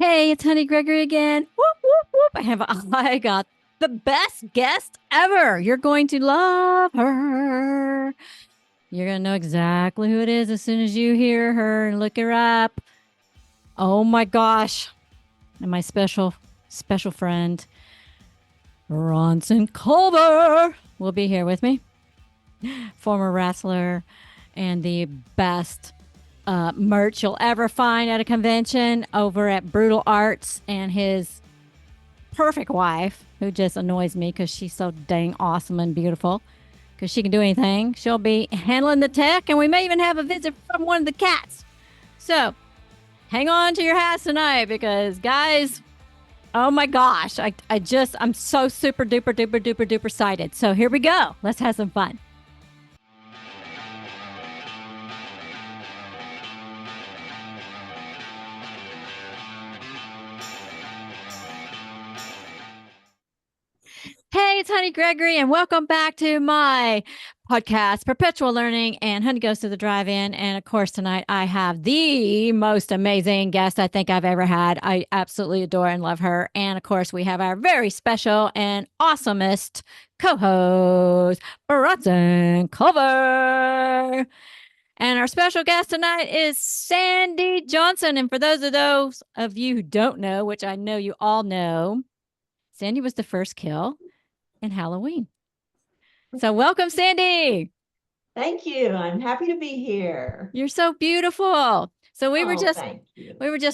Hey, it's Honey Gregory again. Whoop, whoop, whoop. I got the best guest ever. You're going to love her. You're going to know exactly who it is as soon as you hear her and look her up. Oh my gosh. And my special friend, Bronsonculver, will be here with me. Former wrestler and the best merch you'll ever find at a convention over at broodalarts, and his perfect wife, who just annoys me because she's so dang awesome and beautiful because she can do anything. She'll be handling the tech, and we may even have a visit from one of the cats. So hang on to your hats tonight because, guys, oh my gosh, I'm so super duper duper duper duper excited. So here we go. Let's have some fun. Hey, it's Honey Gregory, and welcome back to my podcast, Perpetual Learning, and Honey Goes to the Drive-In. And of course, tonight I have the most amazing guest I think I've ever had. I absolutely adore and love her. And of course, we have our very special and awesomest co-host, Bronsonculver. And our special guest tonight is Sandyjohnson. And for those of you who don't know, which I know you all know, Sandy was the first kill in Halloween. So welcome, Sandy. Thank you. I'm happy to be here. You're so beautiful. So we were just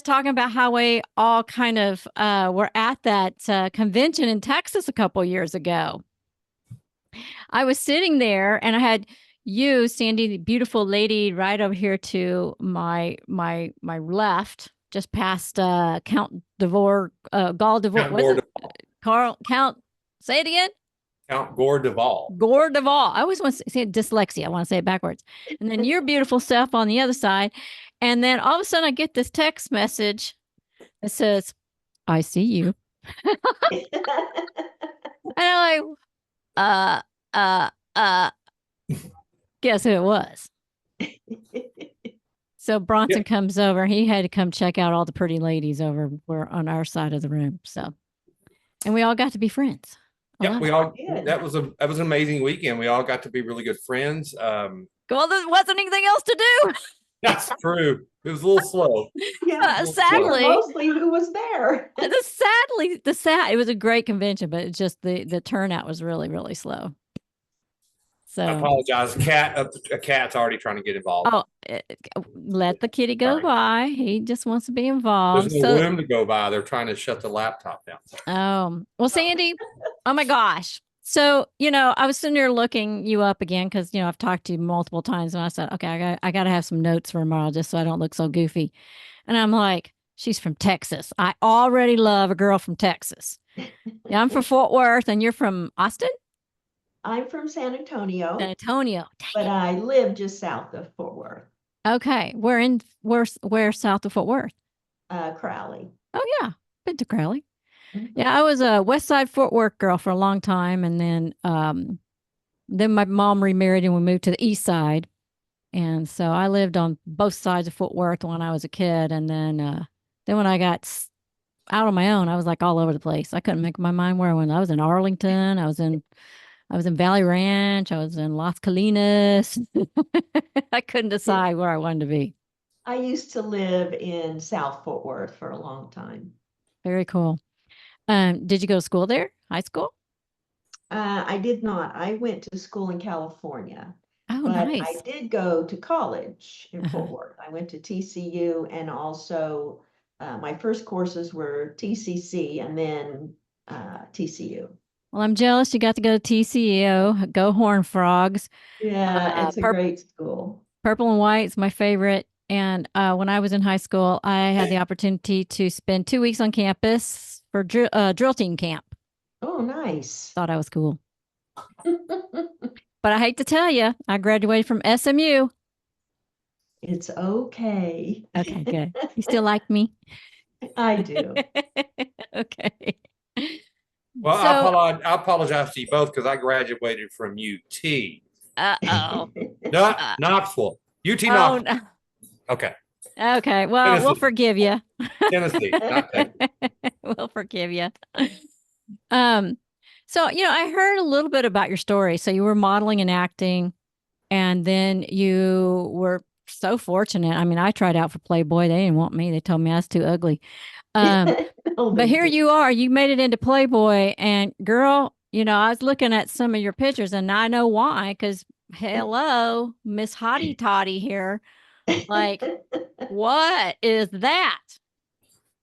talking about how we all kind of were at that convention in Texas a couple years ago. I was sitting there and I had you, Sandy, the beautiful lady, right over here to my left, just past Count Devore, Gall Devore. Count, say it again. Count Gore Duvall. Gore Duvall. I always want to say dyslexia. I want to say it backwards. And then your beautiful self on the other side. And then all of a sudden I get this text message that says, I see you. And I'm like, guess who it was? So Bronson comes over. He had to come check out all the pretty ladies over on our side of the room. So, and we all got to be friends. Yeah, that was an amazing weekend. We all got to be really good friends. Well, there wasn't anything else to do. That's true. It was a little slow. Yeah, sadly, mostly who was there. It was a great convention, but it's just the turnout was really, really slow. So I apologize. A cat's already trying to get involved. Oh, let the kitty go by. He just wants to be involved. There's no room to go by. They're trying to shut the laptop down. Well, Sandy, oh my gosh. So, I was sitting there looking you up again because, I've talked to you multiple times and I said, okay, I got to have some notes for tomorrow just so I don't look so goofy. And I'm like, she's from Texas. I already love a girl from Texas. Yeah, I'm from Fort Worth and you're from Austin? I'm from San Antonio. But I live just south of Fort Worth. Okay. Where south of Fort Worth? Crowley. Oh, yeah. Been to Crowley. Mm-hmm. Yeah, I was a West Side Fort Worth girl for a long time. And then my mom remarried and we moved to the East Side. And so I lived on both sides of Fort Worth when I was a kid. And then when I got out on my own, I was like all over the place. I couldn't make my mind where I went. I was in Arlington. I was in Valley Ranch. I was in Las Colinas. I couldn't decide where I wanted to be. I used to live in South Fort Worth for a long time. Very cool. Did you go to school there? High school? I did not. I went to school in California. Oh, but nice. I did go to college in Fort Worth. I went to TCU, and also my first courses were TCC and then TCU. Well, I'm jealous you got to go to TCU. Go Horned Frogs. Yeah, it's a great school. Purple and White is my favorite. And when I was in high school, I had the opportunity to spend 2 weeks on campus for drill team camp. Oh, nice. Thought I was cool. But I hate to tell you, I graduated from SMU. It's okay. Okay, good. You still like me? I do. Okay. Well, I apologize to you both because I graduated from UT. Uh-oh. Not Knoxville. UT Knoxville. No. Okay. Okay. Well, we'll Tennessee. forgive you. Tennessee, not Texas. We'll forgive you. So, I heard a little bit about your story. So you were modeling and acting, and then you were so fortunate. I mean, I tried out for Playboy. They didn't want me. They told me I was too ugly. Oh, But they here did. you are. You made it into Playboy, and girl, I was looking at some of your pictures, and I know why. Because hello, Miss Hottie Toddy here. Like, what is that?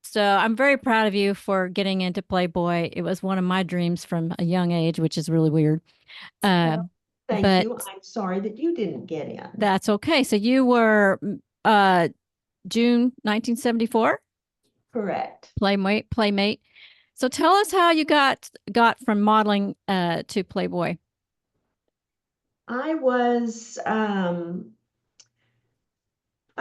So I'm very proud of you for getting into Playboy. It was one of my dreams from a young age, which is really weird. Well, thank But you. I'm sorry that you didn't get in. that's okay. So you were June 1974 Correct. Playmate. So tell us how you got from modeling to Playboy. I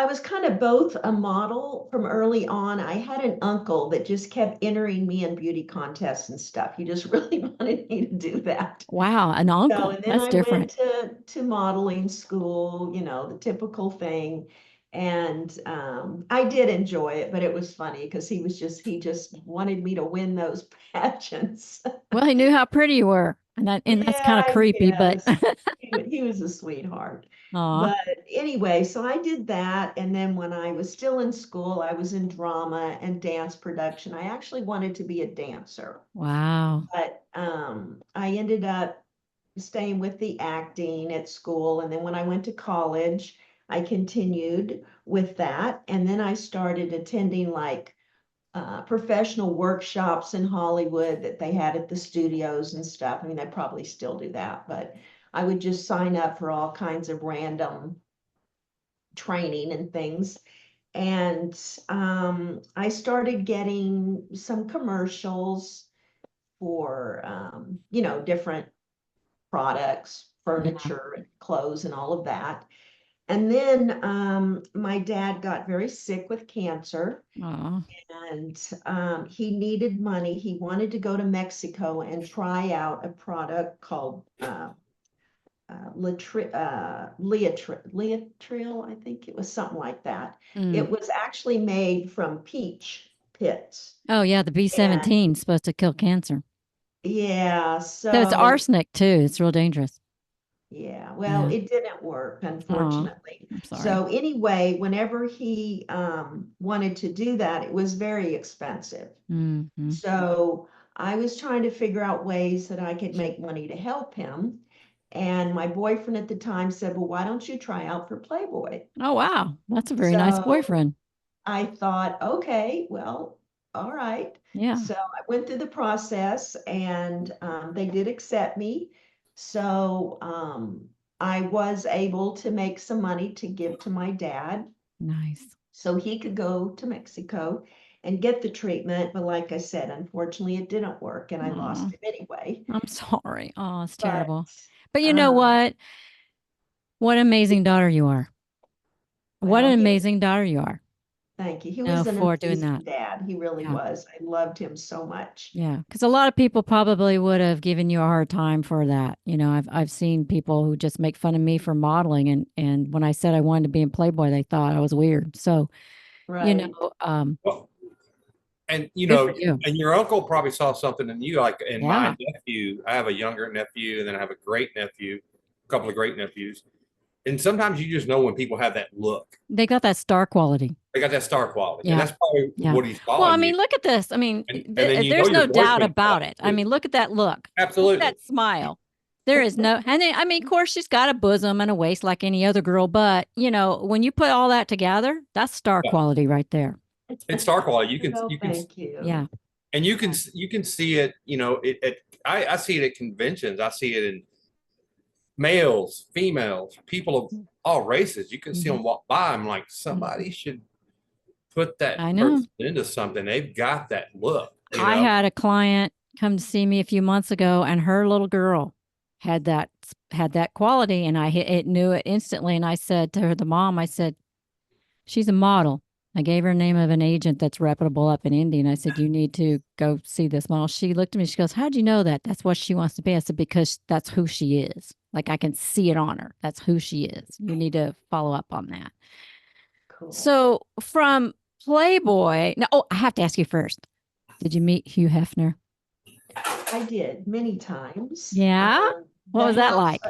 was kind of both a model from early on. I had an uncle that just kept entering me in beauty contests and stuff. He just really wanted me to do that. Wow, an So, uncle. and then That's I went different. to modeling school, the typical thing. And I did enjoy it, but it was funny because he just wanted me to win those pageants. Well, he knew how pretty you were, and that's Yeah, kind of I creepy, but guess. He was a sweetheart. aw, But anyway, so I did that. And then when I was still in school, I was in drama and dance production. I actually wanted to be a dancer, wow. but I ended up staying with the acting at school. And then when I went to college, I continued with that. And then I started attending like professional workshops in Hollywood that they had at the studios and stuff. I mean, they probably still do that, but I would just sign up for all kinds of random training and things. And I started getting some commercials for, different products, Yeah. furniture, and clothes, and all of that. And then my dad got very sick with cancer, Aw. and he needed money. He wanted to go to Mexico and try out a product called Leotril, I think it was something like that. Mm. It was actually made from peach pits. Oh yeah, the And B17 is supposed to kill cancer. yeah, So it's so arsenic too. It's real dangerous. yeah, well, Yeah. it didn't work, Oh, unfortunately. I'm sorry. So anyway, whenever he wanted to do that, it was very expensive. Mm-hmm. So I was trying to figure out ways that I could make money to help him. And my boyfriend at the time said, well, why don't you try out for Playboy? Oh wow, that's a very nice So boyfriend. I thought, okay, well, all right. Yeah. So I went through the process, and they did accept me. So I was able to make some money to give to my dad Nice. so he could go to Mexico and get the treatment. But like I said, unfortunately, it didn't work, and I lost Oh, him anyway. I'm sorry. Oh, it's But terrible. But you know um, what? What an amazing daughter you are. What well, an he amazing daughter you are. thank you. He was an For doing amazing that. dad. He really Yeah. was. I loved him so much. Yeah, because a lot of people probably would have given you a hard time for that. I've seen people who just make fun of me for modeling, and when I said I wanted to be in Playboy, they thought I was weird. So, you know, Right. um, Well, and good for you. and your uncle probably saw something in you. Like in Yeah, my nephew, I have a younger nephew, and then I have a great nephew, a couple of great nephews. And sometimes you just know when people have that look. they got that star quality. They got that star quality, and Yeah, that's probably yeah. what he Well, saw I in you. mean, look at this. I mean, And then there's your no doubt boyfriend saw about it. it I too. mean, look at that look. Look at Absolutely. that smile. There is no, and then, I mean, of course, she's got a bosom and a waist like any other girl, but when you put all that together, that's star Yeah. quality right there. It's star quality. Well, thank you. Yeah. And you can see it. I see it at conventions. I see it in males, females, people of all races. You can see Mhm. them walk by. I'm like, somebody should put that I know. person into something. They've got that look. I had a client come to see me a few months ago, and her little girl had that quality, and it knew it instantly. And I said to her, the mom, I said, she's a model. I gave her the name of an agent that's reputable up in Indy, and I said, you need to go see this model. She looked at me. She goes, how'd you know that? That's what she wants to be. I said, because that's who she is. Like I can see it on her. That's who she is. You need to follow up on that. So from Playboy, now, I have to ask you first. Did you meet Hugh Hefner? I did many times. Yeah? What The was that house, like?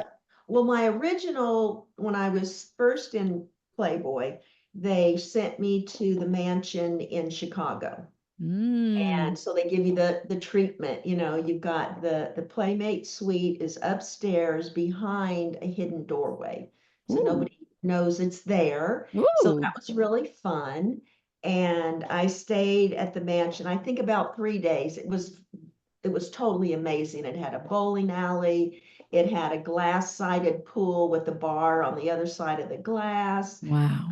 well, my original, when I was first in Playboy, they sent me to the mansion in Chicago. Mm. And so they give you the treatment, you know, you've got the playmate suite is upstairs behind a hidden doorway. So Ooh. nobody knows it's there. So Ooh. that was really fun. And I stayed at the mansion, I think about 3 days. It was totally amazing. It had a bowling alley. It had a glass-sided pool with a bar on the other side of the glass. Wow.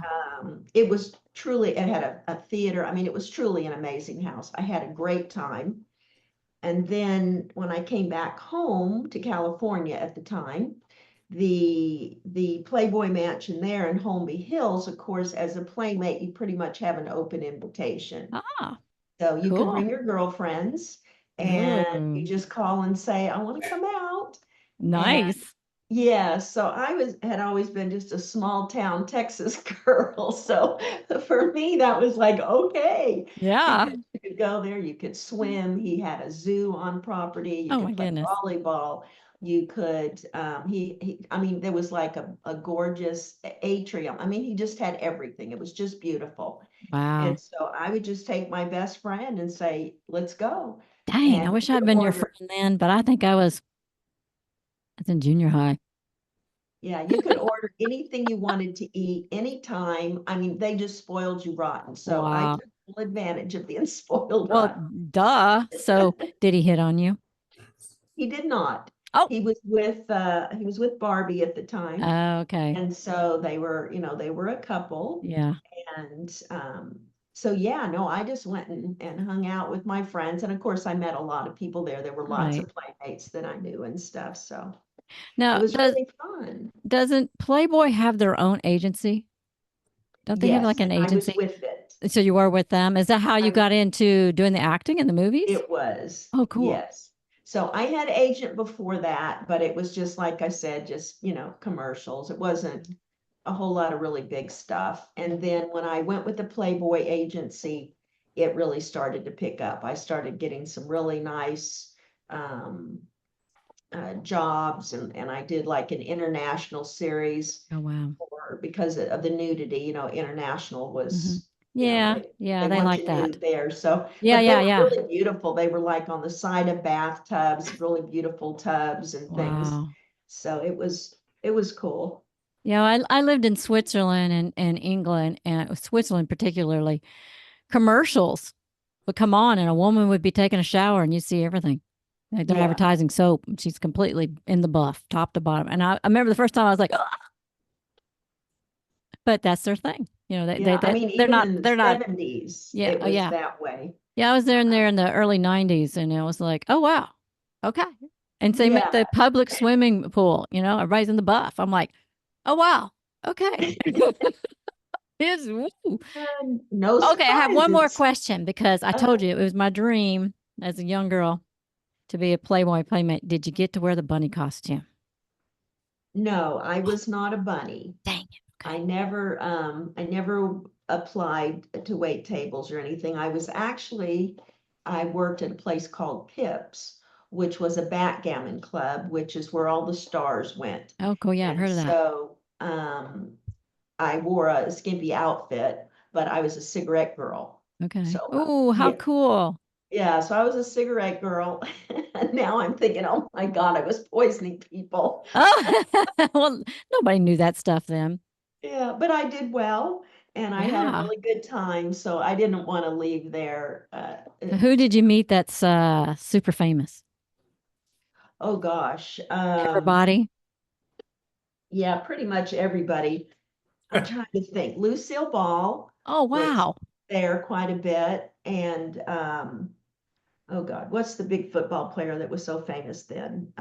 It was truly, it had a theater. I mean, it was truly an amazing house. I had a great time. And then when I came back home to California at the time, the Playboy Mansion there in Holmby Hills, of course, as a playmate, you pretty much have an open invitation. Ah, So you could cool. bring your girlfriends and you Ooh. just call and say, I want to come out. And Nice. yeah, so had always been just a small town Texas girl. So for me, that was like, okay, Yeah. because you could go there, you could swim. He had a zoo on property, you Oh my could play goodness. volleyball. You could, I mean, there was like a gorgeous atrium. I mean, he just had everything. It was just beautiful. Wow. And so I would just take my best friend and say, let's go. Dang, I And wish we I'd would been your order, friend then, but I think I was in junior high. yeah, you could order anything you wanted to eat anytime. I mean, they just spoiled you rotten. So I Wow. took full advantage of being spoiled Well, rotten. duh. So did he hit on you? He did not. Oh, He was with Barbie at the time. okay. And so they were a couple. Yeah. And so yeah, no, I just went and hung out with my friends. And of course I met a lot of people there. There were lots Right. of playmates that I knew and stuff. So it Now, was really fun. doesn't Playboy have their own agency? Don't they have Yes, like an and I was agency? with it. So you were with them. Is that how you I got into doing the acting in the movies? It was, Oh, cool. yes. So I had agent before that, but it was just like I said, just, commercials. It wasn't a whole lot of really big stuff. And then when I went with the Playboy agency, it really started to pick up. I started getting some really nice um, jobs, and I did like an international series Oh, wow. because of the nudity, international Hmm. was, Yeah. they Yeah. they They want like you that. nude there. So, Yeah. but they Yeah. were Yeah. really beautiful. They were like on the side of bathtubs, really beautiful tubs and things. Wow. So it was cool. Yeah. I lived in Switzerland and England, and Switzerland particularly. Commercials would come on, and a woman would be taking a shower, and you'd see everything. Like they're Yeah, advertising soap, and she's completely in the buff, top to bottom. And I remember the first time I was like, "Ugh," but that's their thing. yeah. I mean, They're even not, in the they're not, 70s, yeah, it oh, was yeah. that way. Yeah, I was there in the early 90s, and it was like, oh, wow. Okay. And so they make Yeah. the public swimming pool, everybody's in the buff. I'm like, oh, wow. Okay. It's, woo. No Okay. I have one more surprises. question because I told you it was my dream as a young girl to be a Playboy playmate. Did you get to wear the bunny costume? No, I was not a bunny. Dang it. I never applied to wait tables or anything. I worked at a place called Pips, which was a backgammon club, which is where all the stars went. Oh, cool. Yeah, I've And heard of that. so, I wore a skimpy outfit, but I was a cigarette girl. Okay. So, Oh, how yeah, cool. yeah. So I was a cigarette girl. And now I'm thinking, oh my God, I was poisoning people. Oh, well, nobody knew that stuff then. Yeah, but I did well and I had a Yeah. really good time. So I didn't want to leave there. So who did you meet that's super famous? Oh gosh. Everybody? Yeah, pretty much everybody. I'm trying to think. Lucille Ball Oh, was wow. there quite a bit. And oh God, what's the big football player that was so famous then?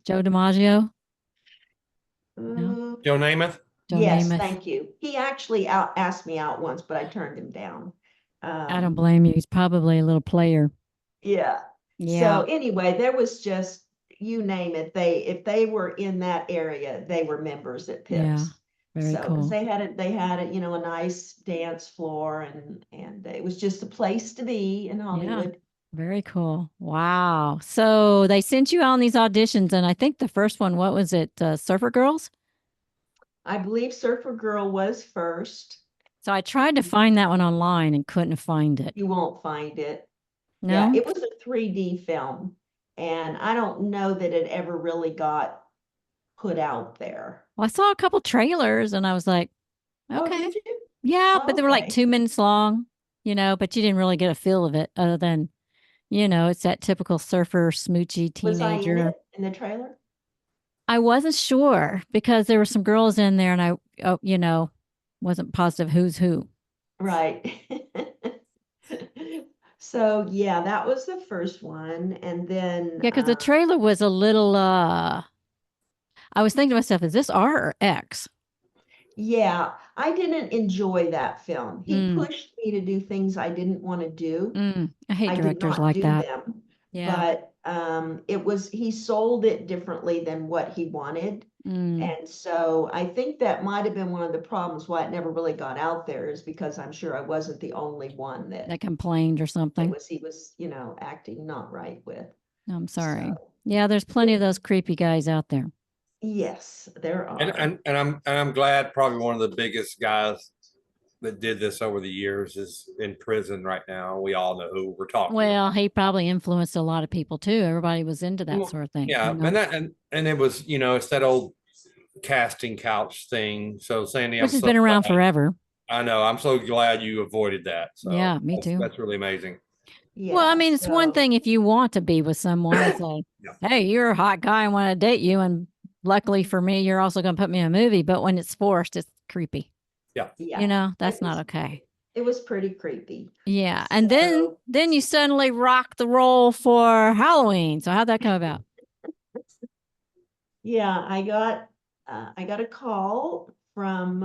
Joe DiMaggio? No, Uh, Joe Namath. Joe yes, Namath. thank you. He actually asked me out once, but I turned him down. I don't Um, blame you. He's probably a little player. Yeah. Yeah. So anyway, there was just, you name it, if they were in that area, they were members at Yeah. Pips. Very So, because cool. they had a, a nice dance floor, and it was just a place to be in Yeah. Hollywood. Very cool. Wow. So they sent you out on these auditions, and I think the first one, what was it? Surfer Girls? I believe Surfer Girl was first. So I tried to find that one online and couldn't find it. You won't find it. Yeah, No? it was a 3D film, and I don't know that it ever really got put out there. Well, I saw a couple trailers and I was like, Oh, okay. did you? Yeah, but they were like Okay. 2 minutes long, but you didn't really get a feel of it other than, it's that typical surfer, smoochy Was I in teenager. it in the trailer? I wasn't sure because there were some girls in there and wasn't positive who's who. Right. So yeah, that was the first one. And then Yeah, because the trailer was a little, I was thinking to myself, is this R or X? yeah, I didn't enjoy that film. He Mm, pushed me to do things I didn't want to do. I hate I did directors not like do that. them, Yeah. but he sold it differently than what he wanted. Mm, And so I think that might have been one of the problems why it never really got out there, is because I'm sure I wasn't the only one that complained or something. he was, acting not right with. I'm sorry. So Yeah, there's plenty of those creepy guys out there. yes, there And are. I'm glad probably one of the biggest guys that did this over the years is in prison right now. We all know who we're talking Well, about. he probably influenced a lot of people too. Everybody was into that Well, sort of thing. yeah, and it was, it's that old casting couch thing. So Sandy, I'm Which has so been around glad. forever. I know. I'm so glad you avoided that. So Yeah, me too. that's really amazing. Well, I Yeah, mean, it's one so thing if you want to be with someone and say, Yeah. hey, you're a hot guy, I want to date you. And luckily for me, you're also going to put me in a movie. But when it's forced, it's creepy. Yeah. yeah, That's not okay. it was pretty creepy. Yeah. And So then you suddenly rock the role for Halloween. So how'd that come about? yeah, I got a call from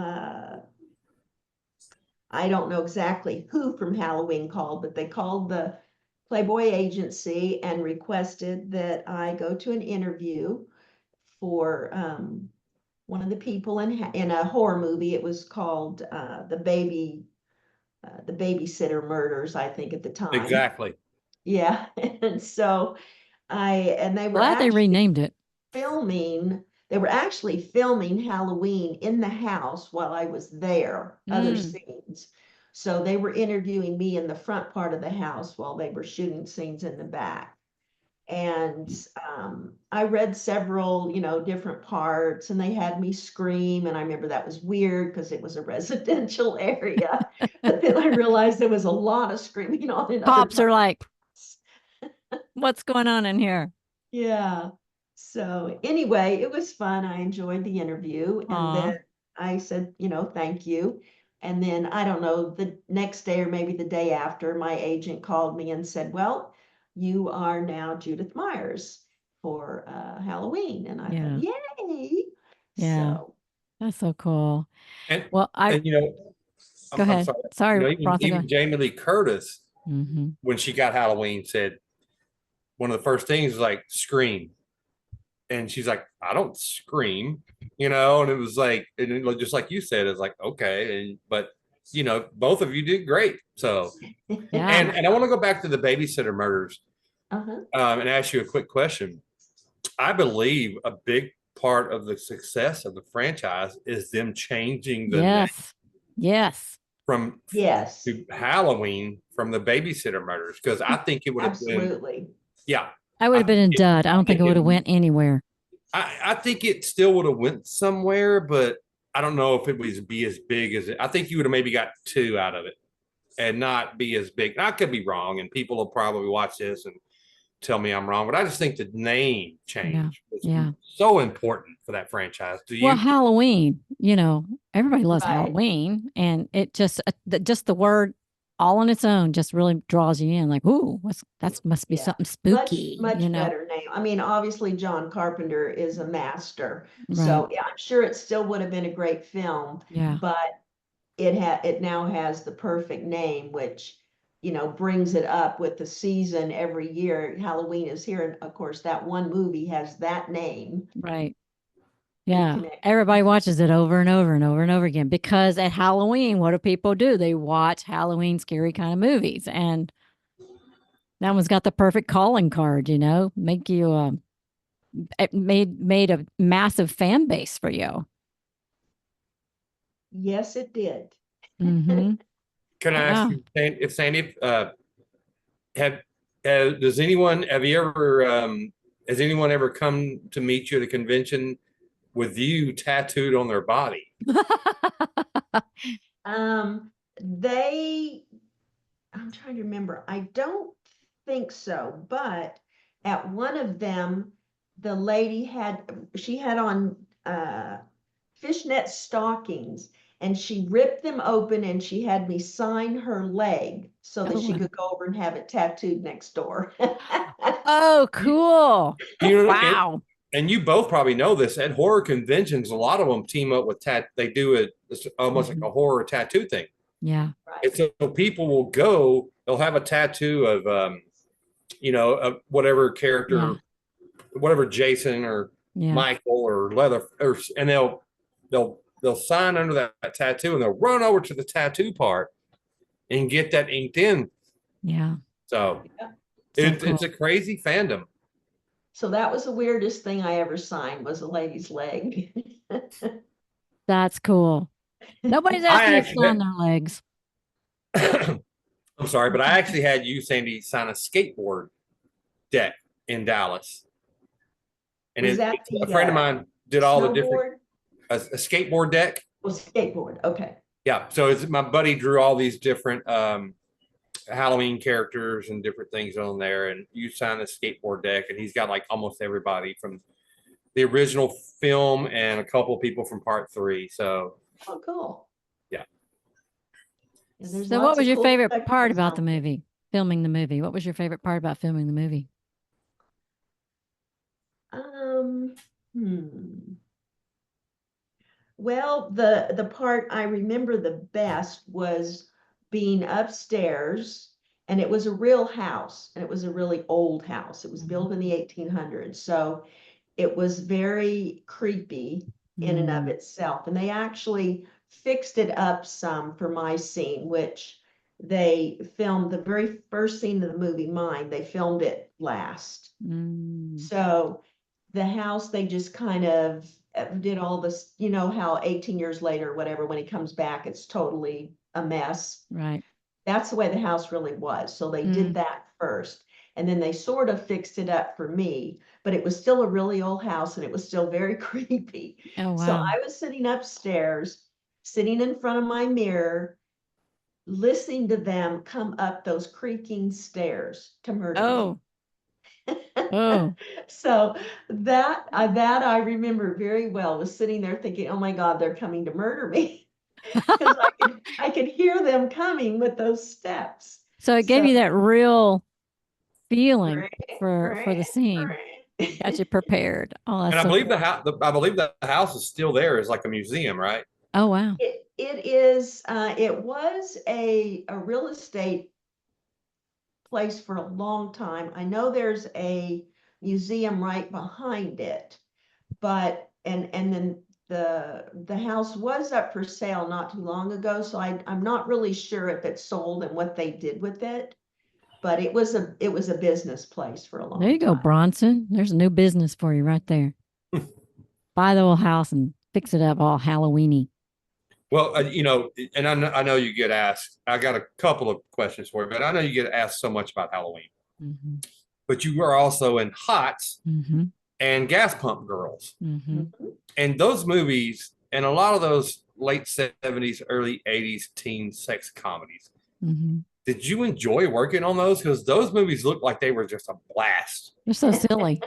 I don't know exactly who from Halloween called, but they called the Playboy agency and requested that I go to an interview for one of the people in a horror movie. It was called the Babysitter Murders, I think at the time. Exactly. Yeah, and so they were Glad they actually renamed it. filming. They were actually filming Halloween in the house while I was there, other Mm. scenes. So they were interviewing me in the front part of the house while they were shooting scenes in the back. And I read several, different parts, and they had me scream. And I remember that was weird because it was a residential area. But then I realized there was a lot of screaming on in other Cops are like, parts. what's going on in here? Yeah. So anyway, it was fun. I enjoyed the interview. And Aw. then I said, thank you. And then I don't know, the next day or maybe the day after, my agent called me and said, well, you are now Judith Myers for Halloween. And I thought, Yeah. yay. Yeah. So That's so cool. And Well, and go I'm ahead. sorry. Sorry, Bronson, go Even ahead. Jamie Lee Curtis, Mm-hmm. when she got Halloween, said one of the first things was like scream. And she's like, I don't scream, and it was like, and just like you said, it's like, okay. But both of you did great. So, Yeah. and I want to go back to the babysitter murders, uh-huh. and ask you a quick question. I believe a big part of the success of the franchise is them changing the name Yes. Yes. from Yes, to Halloween from the babysitter murders, because I think it would have been, absolutely. yeah, I would have been in dud. I don't think it would have it, went anywhere. I think it still would have went somewhere, but I don't know if it would be as big as it. I think you would have maybe got 2 out of it and not be as big. I could be wrong, and people will probably watch this and tell me I'm wrong, but I just think the name change was Yeah. so important for that franchise. Do you? Well, Halloween, everybody loves Right. Halloween, and it just the word all on its own just really draws you in. Like, ooh, that must be Yeah. something spooky, Much better name. I mean, obviously John Carpenter is a master. Right. So yeah, I'm sure it still would have been a great film, Yeah. but it now has the perfect name, which, brings it up with the season every year. Halloween is here. And of course, that one movie has that name. Right. Yeah. connect. Everybody watches it over and over and over and over again because at Halloween, what do people do? They watch Halloween scary kind of movies. And that one's got the perfect calling card, make you it made a massive fan base for you. Yes, it did. Mm-hmm. Can I ask Yeah. you, if Sandy, have does anyone have you ever has anyone ever come to meet you at a convention with you tattooed on their body? They, I'm trying to remember. I don't think so, but at one of them, the lady she had on fishnet stockings, and she ripped them open and she had me sign her leg so that she Oh, could go over and have it tattooed next door. oh, cool. You know, Wow. and you both probably know this at horror conventions. A lot of them team up with they do it. It's almost like a horror tattoo thing. Yeah. And so people will go. They'll have a tattoo of of whatever character, Yeah. whatever Jason or Yeah. Michael or Leather, and they'll sign under that tattoo, and they'll run over to the tattoo part and get that inked in. Yeah. So So it's cool. a crazy fandom. So that was the weirdest thing I ever signed, was a lady's leg. That's cool. Nobody's asking you to actually- sign their legs. I'm sorry, but I actually had you, Sandy, sign a skateboard deck in Dallas. And Was that a friend of mine did all the different a skateboard deck. Oh, skateboard. Okay. Yeah. So it's my buddy drew all these different Halloween characters and different things on there. And you sign a skateboard deck, and he's got like almost everybody from the original film and a couple of people from part 3. So Oh, cool. Yeah. So what was your favorite part about the movie? Filming the movie. What was your favorite part about filming the movie? Well, the part I remember the best was being upstairs, and it was a real house, and it was a really old house. It was built in the 1800s. So it was very creepy in and of itself. And they actually fixed it up some for my scene, which they filmed the very first scene of the movie, mine, they filmed it last. So the house, they just kind of did all this, how 18 years later, whatever, when he comes back, it's totally a mess. Right. That's the way the house really was. So they did that first. And then they sort of fixed it up for me, but it was still a really old house, and it was still very creepy. Oh, wow. So I was sitting upstairs, sitting in front of my mirror, listening to them come up those creaking stairs to murder me. Oh. So that I remember very well, was sitting there thinking, oh my God, they're coming to murder me. Because I could hear them coming with those steps. So it gave you that real feeling Right, for the scene. right. Got you prepared. Oh, that's and I so believe cool. I believe the house is still there. It's like a museum, right? Oh, wow. It is, it was a real estate place for a long time. I know there's a museum right behind it, but, and then the house was up for sale not too long ago, so I'm not really sure if it's sold and what they did with it, but it was a business place for a long time. There you go, Bronson. There's a new business for you right there. Buy the old house and fix it up all Halloweeny. Well, and I know you get asked. I got a couple of questions for you, but I know you get asked so much about Halloween. But you were also in Hots and Gas Pump Girls, and those movies, and a lot of those late 70s, early 80s teen sex comedies. Did you enjoy working on those? Because those movies looked like they were just a blast. They're so silly.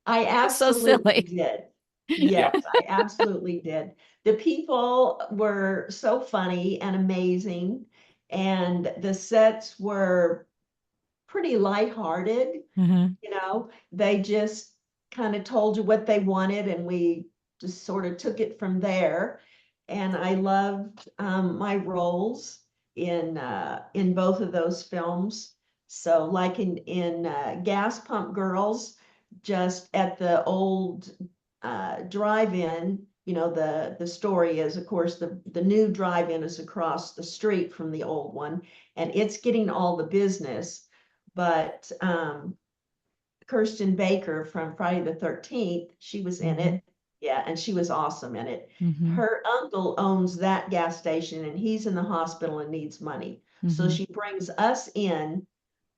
I absolutely did. Yes, I absolutely did. The people were so funny and amazing, and the sets were pretty lighthearted. They just kind of told you what they wanted, and we just sort of took it from there. And I loved my roles in both of those films. So like in Gas Pump Girls, just at the old drive-in, the story is, of course, the new drive-in is across the street from the old one, and it's getting all the business. But Kirsten Baker from Friday the 13th, she was in it. Yeah, and she was awesome in it. Her uncle owns that gas station, and he's in the hospital and needs money. So she brings us in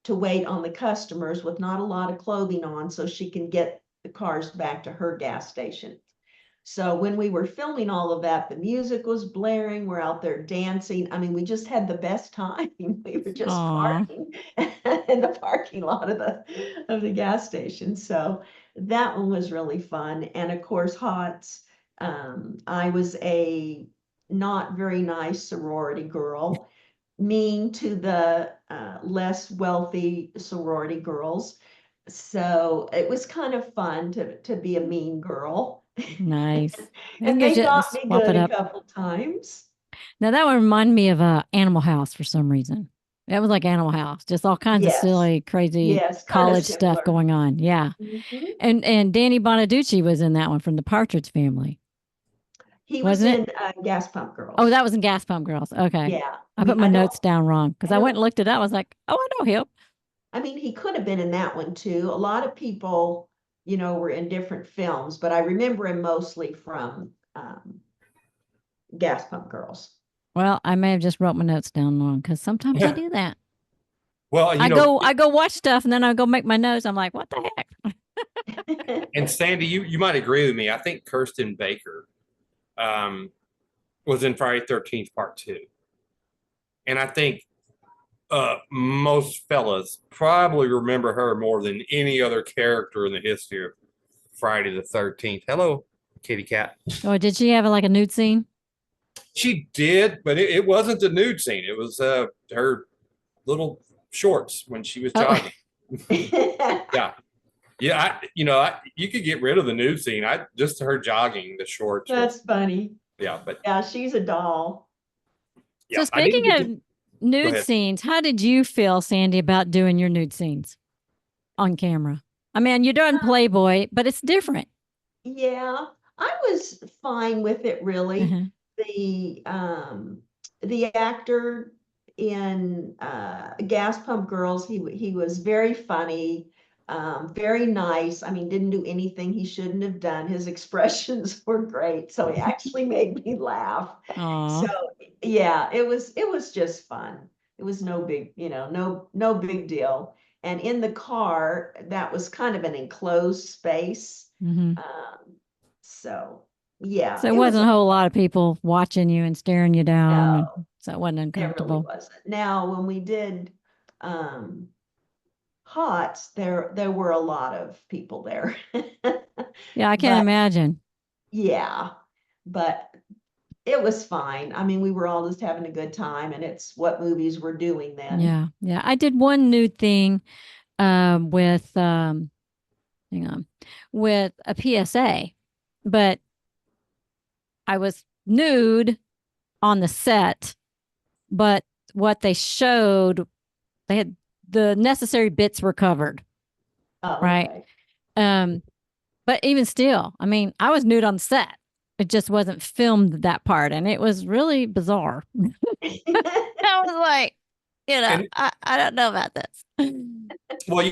to wait on the customers with not a lot of clothing on so she can get the cars back to her gas station. So when we were filming all of that, the music was blaring. We're out there dancing. I mean, we just had the best time. We were just partying in the parking lot of the gas station. So that one was really fun. And of course, HOTS. I was a not very nice sorority girl, mean to the less wealthy sorority girls. So it was kind of fun to be a mean girl. Nice. And they got me swap good it a up. couple times. Now that would remind me of Animal House for some reason. That was like Animal House, just all kinds of Yes. silly, crazy Yes, kind of college stuff similar. going on. Yeah. Mhm. And Danny Bonaducci was in that one from the Partridge Family. He was Wasn't in Gas Pump Girls. Oh, that was in Gas Pump Girls. Okay. Yeah. I put my notes down wrong because I went and don't- looked it up. I was like, oh, I know him. I mean, he could have been in that one too. A lot of people, were in different films, but I remember him mostly from Gas Pump Girls. Well, I may have just wrote my notes down wrong because sometimes I do that. Well, I go watch stuff and then I go make my notes. I'm like, what the heck? And Sandy, you might agree with me. I think Kirsten Baker was in Friday 13th Part 2. And I think most fellas probably remember her more than any other character in the history of Friday the 13th. Hello, kitty cat. Oh, did she have like a nude scene? She did, but it wasn't the nude scene. It was her little shorts when she was jogging. Yeah. Yeah, you could get rid of the nude scene. Just her jogging, the shorts. That's funny. Yeah, but yeah, she's a doll. Yeah, so speaking of nude scenes, how did you feel, Sandy, about doing your nude scenes on camera? I mean, you're doing Playboy, but it's different. Yeah, I was fine with it, really. The actor in Gas Pump Girls, he was very funny. Very nice. I mean, didn't do anything he shouldn't have done. His expressions were great. So he actually made me laugh. Aww. So yeah, it was just fun. It was no big, no big deal. And in the car, that was kind of an enclosed space. So yeah. So it wasn't a whole lot of people watching you and staring you down. No, so it wasn't uncomfortable. It really wasn't. Now, when we did HOTS, there were a lot of people there. Yeah, I can't imagine. Yeah, but it was fine. I mean, we were all just having a good time, and it's what movies we're doing then. Yeah. I did one nude thing with with a PSA, but I was nude on the set, but what they showed, they had the necessary bits were covered. Oh, right. Okay. But even still, I mean, I was nude on set. It just wasn't filmed that part, and it was really bizarre. I was like, I don't know about this. Well,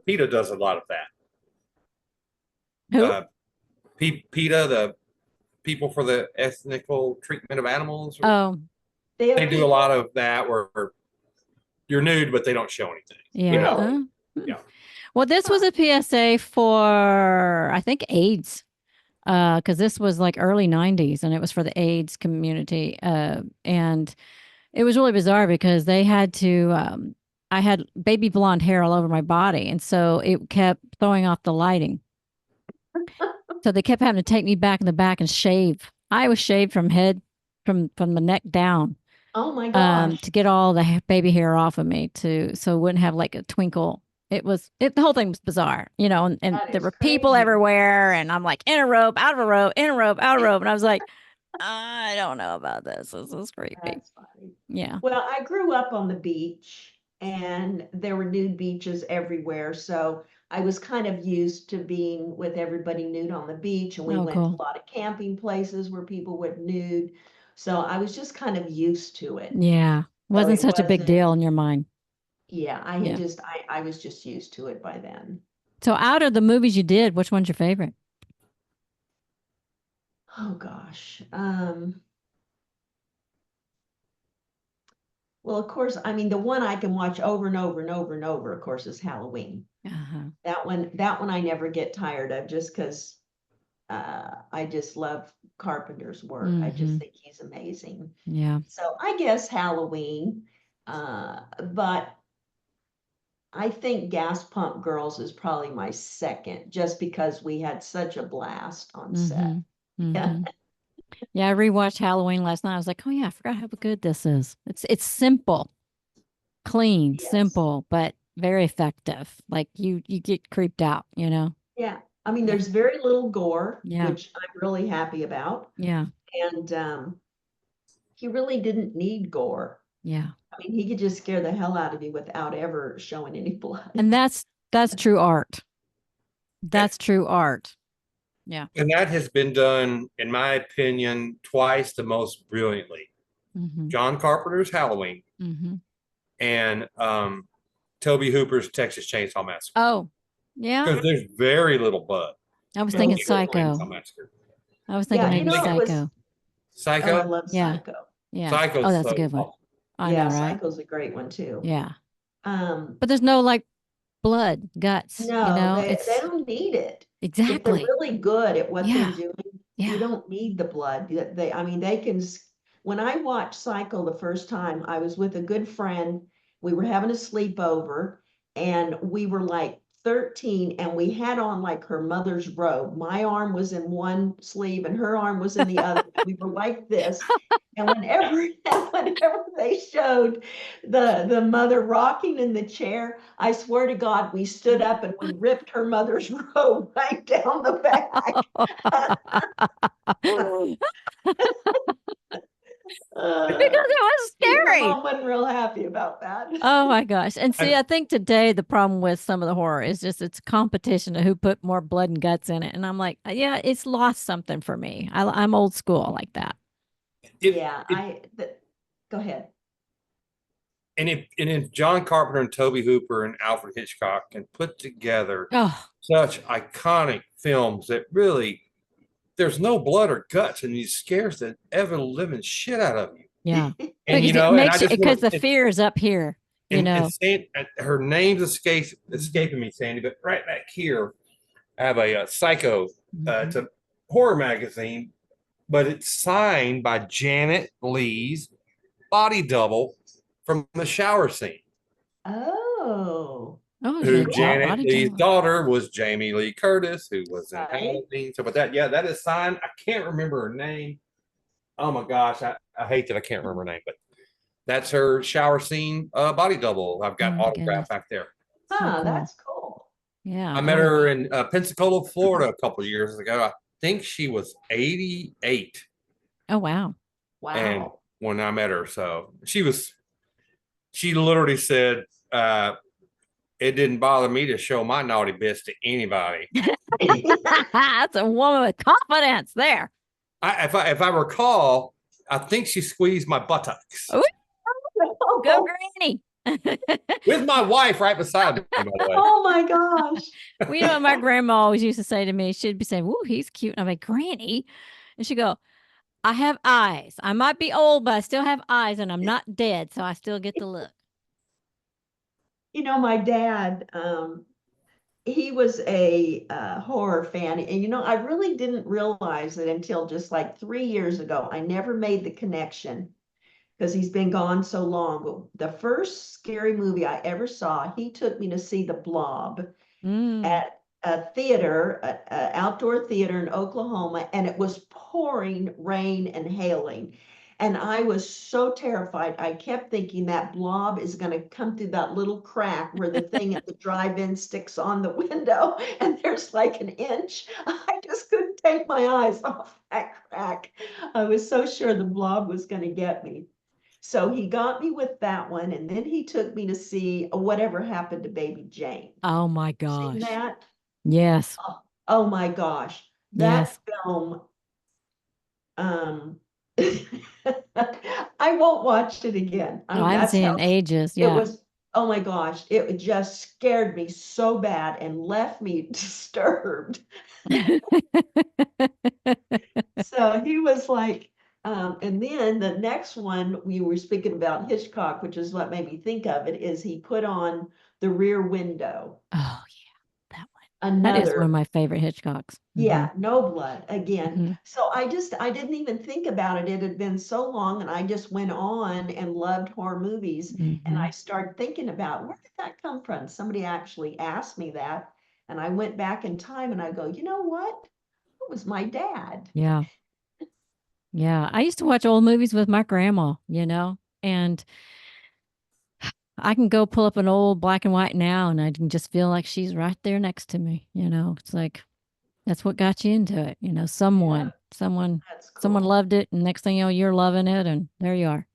PETA does a lot of that. Who? PETA, the People for the Ethical Treatment of Animals. They do a lot of that where you're nude, but they don't show anything. Yeah. Yeah. Well, this was a PSA for, I think, AIDS, because this was like early 90s, and it was for the AIDS community. And it was really bizarre because they had to, I had baby blonde hair all over my body, and so it kept throwing off the lighting. So they kept having to take me back in the back and shave. I was shaved from the neck down. Oh my gosh. To get all the baby hair off of me so it wouldn't have like a twinkle. The whole thing was bizarre, and there were people everywhere, and I'm like in a robe, out of a robe, in a robe, out of a robe. And I was like, I don't know about this. This is creepy. That's funny. Yeah. Well, I grew up on the beach, and there were nude beaches everywhere. So I was kind of used to being with everybody nude on the beach, and we Oh, went to cool. a lot of camping places where people went nude. So I was just kind of used to it. Yeah. So Wasn't it such a big wasn't, deal in your mind. yeah, Yeah. I was just used to it by then. So out of the movies you did, which one's your favorite? Oh gosh. Well, of course, I mean, the one I can watch over and over and over and over, of course, is Halloween. Uh-huh. That one I never get tired of, just because I just love Carpenter's work. I just think he's amazing. Yeah. So I guess Halloween, but I think Gas Pump Girls is probably my second, just because we had such a blast on set. Yeah. Yeah, I rewatched Halloween last night. I was like, oh yeah, I forgot how good this is. It's simple, clean, Yes. simple, but very effective. Like you get creeped out, you know? Yeah. I mean, Yeah. there's very little gore, Yeah. which I'm really happy about. Yeah. And he really didn't need gore. Yeah. I mean, he could just scare the hell out of you without ever showing any blood. And that's true art. That's true art. Yeah. And that has been done, in my opinion, twice the most brilliantly. John Carpenter's Halloween and Toby Hooper's Texas Chainsaw Massacre. Oh, yeah. Because there's very little blood. I was thinking Psycho. I was thinking maybe Psycho. Psycho? Oh, I love Yeah. Psycho. Yeah. Psycho's Oh, that's so a good one. awesome. I Yeah, know, right? Psycho's a great one too. Yeah. But But there's no like blood, guts. no, you know, they don't need it. If exactly. they're really good at what Yeah. they're doing, Yeah. you don't need the blood. I mean, they can. When I watched Psycho the first time, I was with a good friend. We were having a sleepover, and we were like 13, and we had on like her mother's robe. My arm was in one sleeve, and her arm was in the other. We were like this. And whenever they showed the mother rocking in the chair, I swear to God, we stood up and we ripped her mother's robe right down the back. Because it was scary. Mom wasn't real happy about that. Oh my gosh. And see, I think today the problem with some of the horror is just it's a competition of who put more blood and guts in it. And I'm like, yeah, it's lost something for me. I'm old school like that. Go ahead. And if John Carpenter and Toby Hooper and Alfred Hitchcock can put together such iconic films that really there's no blood or guts and it scares the ever living shit out of you. Yeah. And because it makes because the fear is up here. You know. Her name's escaping me, Sandy, but right back here, I have a Psycho. It's a horror magazine, but it's signed by Janet Leigh's body double from the shower scene. Oh. Who Janet Leigh's daughter was Jamie Lee Curtis, who was in Halloween. So, but that is signed. I can't remember her name. Oh my gosh, I hate that I can't remember her name, but that's her shower scene body double. I've got autograph back there. That's cool. Yeah. I met her in Pensacola, Florida a couple of years ago. I think she was 88. Oh, wow. Wow. And when I met her, so she literally said, it didn't bother me to show my naughty bits to anybody. That's a woman with confidence there. If I recall, I think she squeezed my buttocks. Oh, go Granny. With my wife right beside me, by the way. Oh my gosh. Well, you know what my grandma always used to say to me? She'd be saying, "Woo, he's cute." And I'm like, "Granny," and she'd go, "I have eyes. I might be old, but I still have eyes, and I'm not dead, so I still get the look." You know, my dad, he was a horror fan. And, I really didn't realize it until just like 3 years ago. I never made the connection because he's been gone so long. But the first scary movie I ever saw, he took me to see The Blob at a theater, an outdoor theater in Oklahoma, and it was pouring rain and hailing. And I was so terrified. I kept thinking that blob is going to come through that little crack where the thing at the drive-in sticks on the window, and there's like an inch. I just couldn't take my eyes off that crack. I was so sure the blob was going to get me. So he got me with that one, and then he took me to see Whatever Happened to Baby Jane. Oh my Seen gosh. that? Yes. Oh my gosh. That Yes. film, um, I won't watch it again. Oh, I haven't That's seen it how in ages. it Yeah. was. Oh my gosh, it just scared me so bad and left me disturbed. So he was like, and then the next one we were speaking about Hitchcock, which is what made me think of it, is he put on The Rear Window. Oh yeah, that one. That is one of Another, my favorite Hitchcocks. yeah, no blood again. Hmm. So I didn't even think about it. It had been so long, and I just went on and loved horror movies. And Hmm. I started thinking about where did that come from? Somebody actually asked me that, and I went back in time and I go, you know what? It was my dad. Yeah. Yeah. I used to watch old movies with my grandma, and I can go pull up an old black and white now and I can just feel like she's right there next to me. It's like that's what got you into it. Yeah, that's Someone cool. loved it, and next thing you know, you're loving it, and there you are.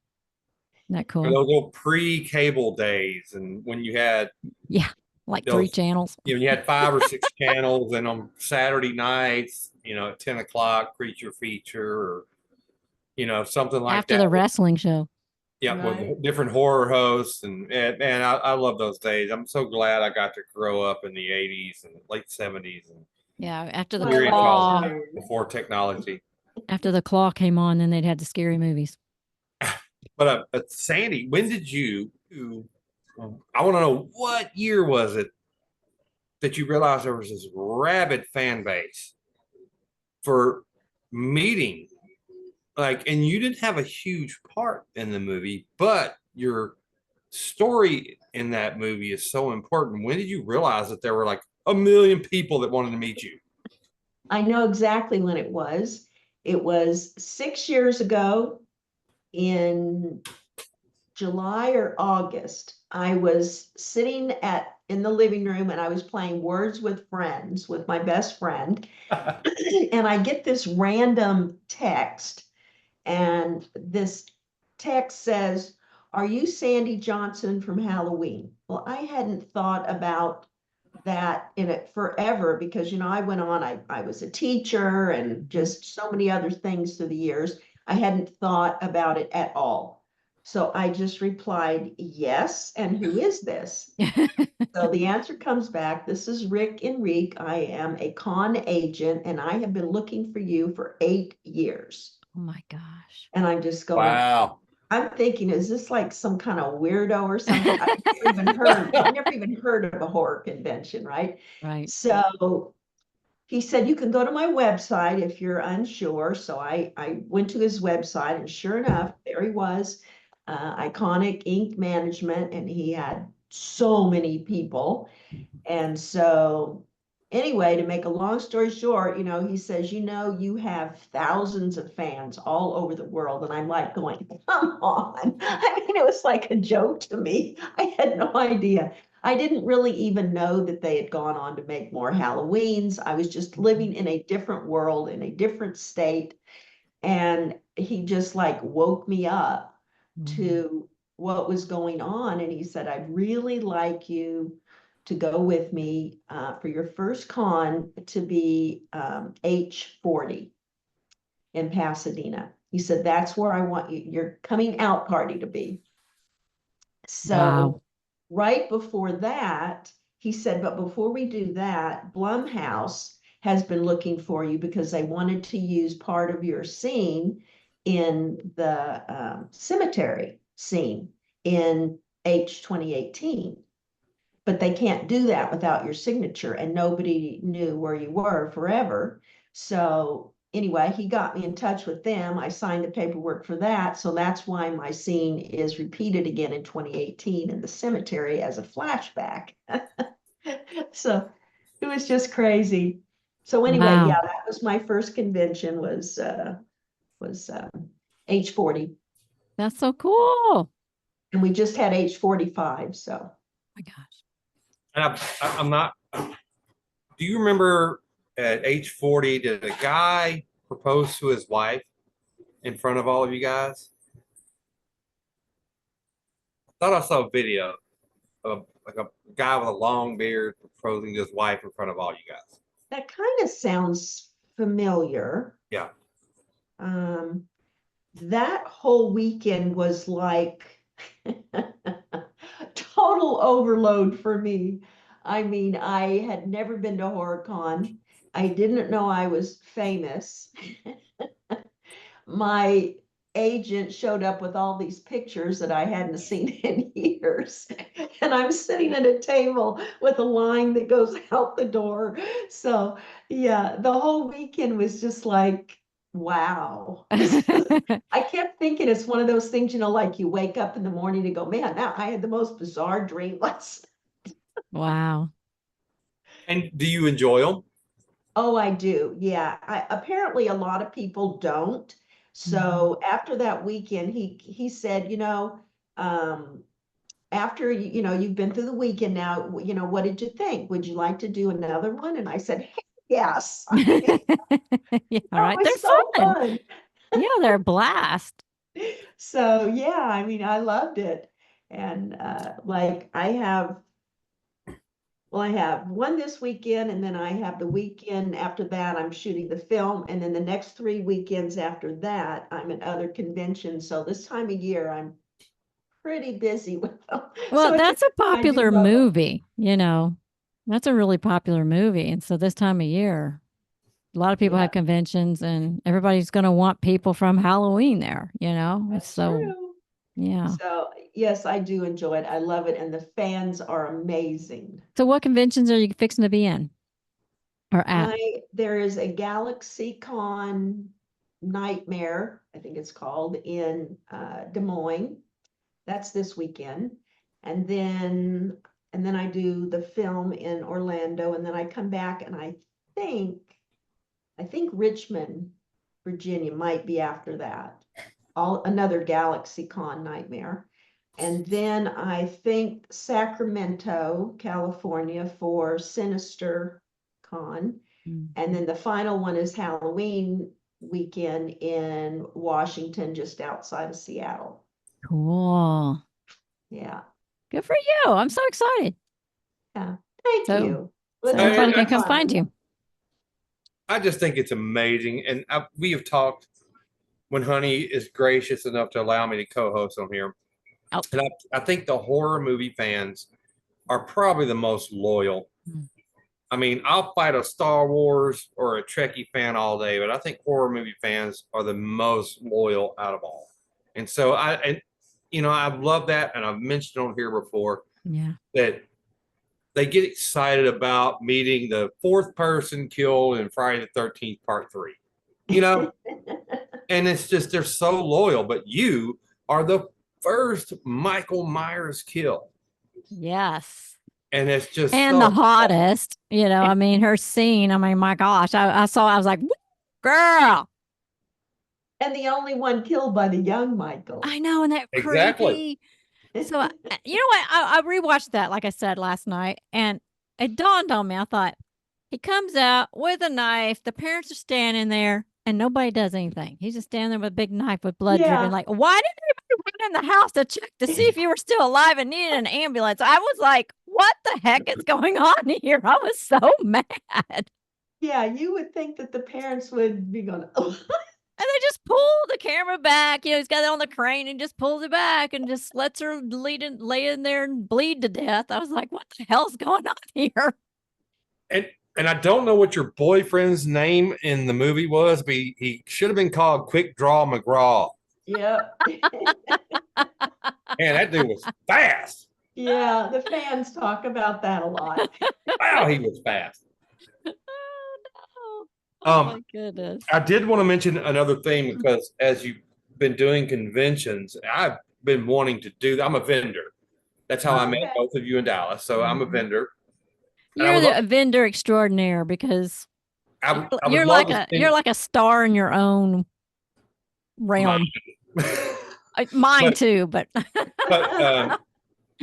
Isn't that For cool? those old pre-cable days, and when you had Yeah. Like three those, channels. when you had 5 or 6 channels, and on Saturday nights, at 10 o'clock, creature feature, or something like After that. the wrestling show. Yeah, Right. with different horror hosts, and man, I love those days. I'm so glad I got to grow up in the '80s and late '70s and Yeah. After the period called Twilight claw. Zone. before technology. After the claw came on, then they'd had the scary movies. But Sandy, when did I want to know what year was it that you realized there was this rabid fan base for meeting, and you didn't have a huge part in the movie, but your story in that movie is so important. When did you realize that there were like a million people that wanted to meet you? I know exactly when it was. It was 6 years ago in July or August. I was sitting in the living room and I was playing Words with Friends with my best friend. And I get this random text, and this text says, "Are you Sandy Johnson from Halloween?" Well, I hadn't thought about that in it forever because I went on, I was a teacher and just so many other things through the years. I hadn't thought about it at all. So I just replied, yes, and who is this? So the answer comes back, this is Rick Enrique. I am a con agent and I have been looking for you for 8 years. Oh my gosh. And I'm just going, Wow. I'm thinking, is this like some kind of weirdo or something? I've never even heard of a horror convention, right? Right. So he said, you can go to my website if you're unsure. So I went to his website, and sure enough, there he was, Iconic Ink Management, and he had so many people. And so, anyway, to make a long story short, he says, you have thousands of fans all over the world. And I'm like going, come on. I mean, it was like a joke to me. I had no idea. I didn't really even know that they had gone on to make more Halloweens. I was just living in a different world, in a different state. And he just like woke me up Mhm. to what was going on. And he said, I'd really like you to go with me for your first con to be H40 in Pasadena. He said, that's where I want your coming out party to be. Wow. So right before that, he said, but before we do that, Blumhouse has been looking for you because they wanted to use part of your scene in the cemetery scene in H 2018. But they can't do that without your signature, and nobody knew where you were forever. So anyway, he got me in touch with them. I signed the paperwork for that. So that's why my scene is repeated again in 2018 in the cemetery as a flashback. So it was just crazy. So anyway, Wow. yeah, that was my first convention was H40, That's so cool. Oh and we just had H45. So my gosh. And I'm not. Do you remember at age 40, did a guy propose to his wife in front of all of you guys? thought I saw a video of like a guy with a long beard proposing to his wife in front of all you guys. That kind of sounds familiar. Yeah. That whole weekend was like total overload for me. I mean, I had never been to HorrorCon. I didn't know I was famous. My agent showed up with all these pictures that I hadn't seen in years. And I'm sitting at a table with a line that goes out the door. So yeah, the whole weekend was just like, wow. I kept thinking it's one of those things, like you wake up in the morning and go, man, now I had the most bizarre dream last night. Wow. And do you enjoy them? Oh, I do. Yeah. Apparently a lot of people don't. So after that weekend, he said, after you've been through the weekend now, what did you think? Would you like to do another one? And I said, hey, yes. Yeah, all right. They're so fun. Yeah, they're a blast. So yeah, I mean, I loved it. And like I have one this weekend, and then I have the weekend after that, I'm shooting the film. And then the next 3 weekends after that, I'm at other conventions. So this time of year, I'm pretty busy with them. Well, So that's a I do popular love them. movie, That's a really popular movie. And so this time of year, a lot of people Yeah. have conventions and everybody's going to want people from Halloween there, That's So, true. yeah. So yes, I do enjoy it. I love it. And the fans are amazing. So what conventions are you fixing to be in or at? There is a GalaxyCon Nightmare, I think it's called, in Des Moines. That's this weekend. And then I do the film in Orlando, and then I come back, and I think Richmond, Virginia might be after that. Another GalaxyCon Nightmare. And then I think Sacramento, California for Sinister Con. And then the final one is Halloween weekend in Washington, just outside of Seattle. Cool. Yeah. Good for you. I'm so excited. Yeah. Thank you. So everybody can come find you. I just think it's amazing. And we have talked when Honey is gracious enough to allow me to co-host on here. Oh. And I think the horror movie fans are probably the most loyal. I mean, I'll fight a Star Wars or a Trekkie fan all day, but I think horror movie fans are the most loyal out of all. And so I love that. And I've mentioned on here before that they get excited about meeting the 4th person killed in Friday the 13th, part 3, and it's just, they're so loyal, but you are the first Michael Myers kill. Yes. And it's just the hottest, I mean, her scene. I mean, my gosh, I was like, girl. And the only one killed by the young Michael. I know, and that exactly. Creepy. So you know what? I rewatched that, like I said last night, and it dawned on me. I thought, he comes out with a knife. The parents are standing there, and nobody does anything. He's just standing there with a big knife with blood dripping. Like, why didn't everybody run in the house to check to see if you were still alive and needed an ambulance? I was like, what the heck is going on here? I was so mad. Yeah, you would think that the parents would be going, oh. And they just pull the camera back. He's got it on the crane and just pulls it back and just lets her lay in there and bleed to death. I was like, what the hell's going on here? And I don't know what your boyfriend's name in the movie was, but he should have been called Quick Draw McGraw. Yeah. Man, that dude was fast. Yeah, the fans talk about that a lot. Wow, he was fast. Oh my goodness. I did want to mention another thing, because as you've been doing conventions, I've been wanting to do that. I'm a vendor. That's how I met both of you in Dallas. So I'm a vendor. You're a vendor extraordinaire, because you're like a star in your own realm. Mine too, but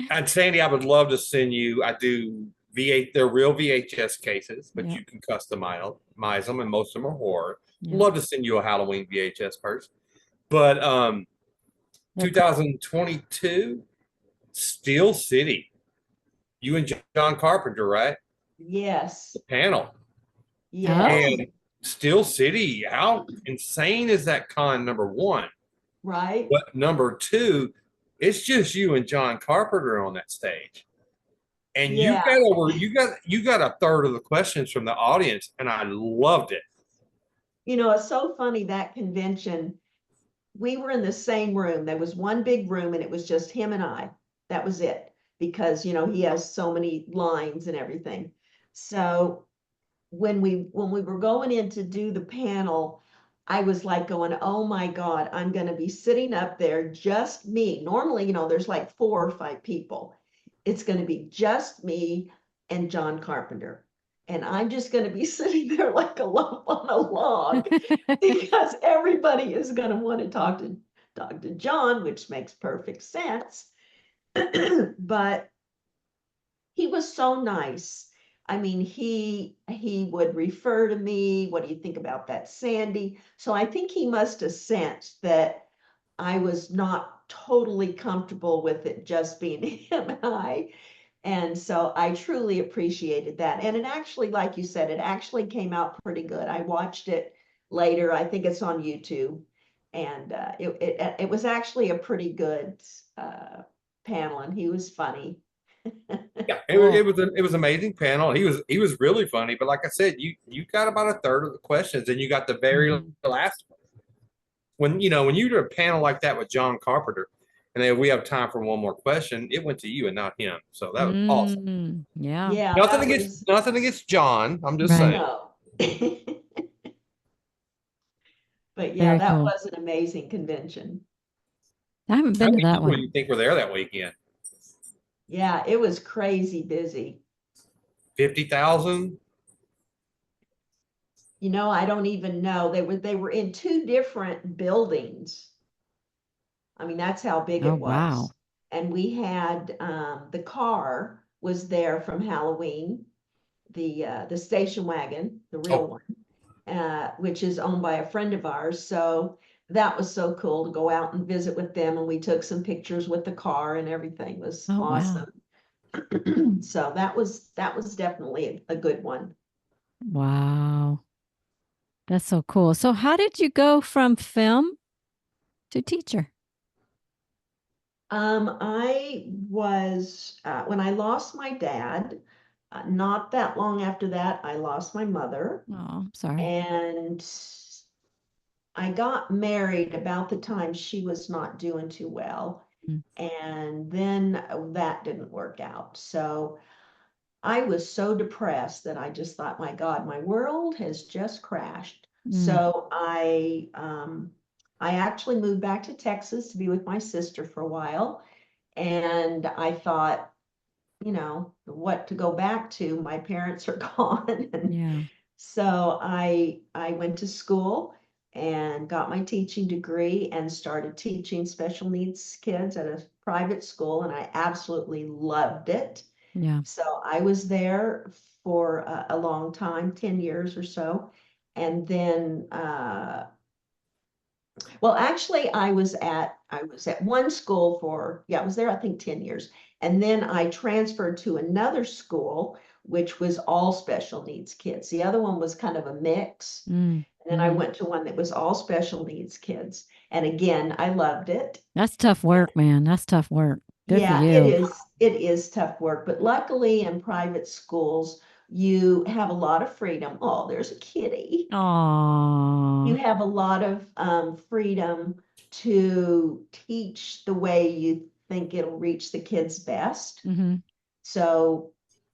and Sandy, I would love to send you. I do they're real VHS cases, but you can customize them, and most of them are horror. Love to send you a Halloween VHS first. But 2022, Steel City. You and John Carpenter, right? Yes. The panel. Yes. Oh. And Steel City, how insane is that con, number one? Right. But number two, it's just you and John Carpenter on that stage. And Yeah. you got a third of the questions from the audience, and I loved it. You know, it's so funny, that convention, we were in the same room. There was one big room and it was just him and I. That was it. Because, you know, he has so many lines and everything. So when we were going in to do the panel, I was like going, oh my God, I'm going to be sitting up there, just me. Normally, you know, there's like 4 or 5 people. It's going to be just me and John Carpenter. And I'm just going to be sitting there like a lump on a log because everybody is going to want to talk to John, which makes perfect sense. But he was so nice. I mean, he would refer to me, what do you think about that, Sandy? So I think he must have sensed that I was not totally comfortable with it just being him and I. And so I truly appreciated that. And it actually, like you said, it actually came out pretty good. I watched it later. I think it's on YouTube. And it was actually a pretty good panel, and he was funny. Yeah, Cool. it was amazing panel. He was really funny, but like I said, you got about a third of the questions, and you got the very last one. When when you do a panel like that with John Carpenter, and then we have time for one more question, it went to you and not him. So that was awesome. Yeah. Yeah, Nothing against John. I'm just Right. saying. no. But yeah, Very that cool. was an amazing convention. I haven't How been to many that people do one. you think were there that weekend? Yeah, it was crazy busy. 50,000? You know, I don't even know. They were in 2 different buildings. I mean, that's how big Oh, it wow. was. And we had the car was there from Halloween, the station wagon, the real Oh, one, which is owned by a friend of ours. So that was so cool to go out and visit with them. And we took some pictures with the car and everything. It was Oh, wow. awesome. So that was definitely a good one. Wow. That's so cool. So how did you go from film to teacher? I was when I lost my dad, not that long after that, I lost my mother, Oh, I'm sorry. and I got married about the time she was not doing too well. Mm. And then that didn't work out. So I was so depressed that I just thought, my God, my world has just crashed. Mm. So I actually moved back to Texas to be with my sister for a while. And I thought, you know, what to go back to? My parents are gone. And Yeah. so I went to school and got my teaching degree and started teaching special needs kids at a private school, and I absolutely loved it. Yeah. So I was there for a long time, 10 years or so. And then well, actually, I was at one school for, yeah, I was there, I think, 10 years. And then I transferred to another school, which was all special needs kids. The other one was kind of a mix. Mm. And then I Mhm. went to one that was all special needs kids. And again, I loved it. That's tough work, man. That's tough work. Good for Yeah, it you. is. It is tough work, but luckily in private schools, you have a lot of freedom. Oh, there's a kitty. You Aw. have a lot of freedom to teach the way you think it'll reach the kids best. Mm-hmm. So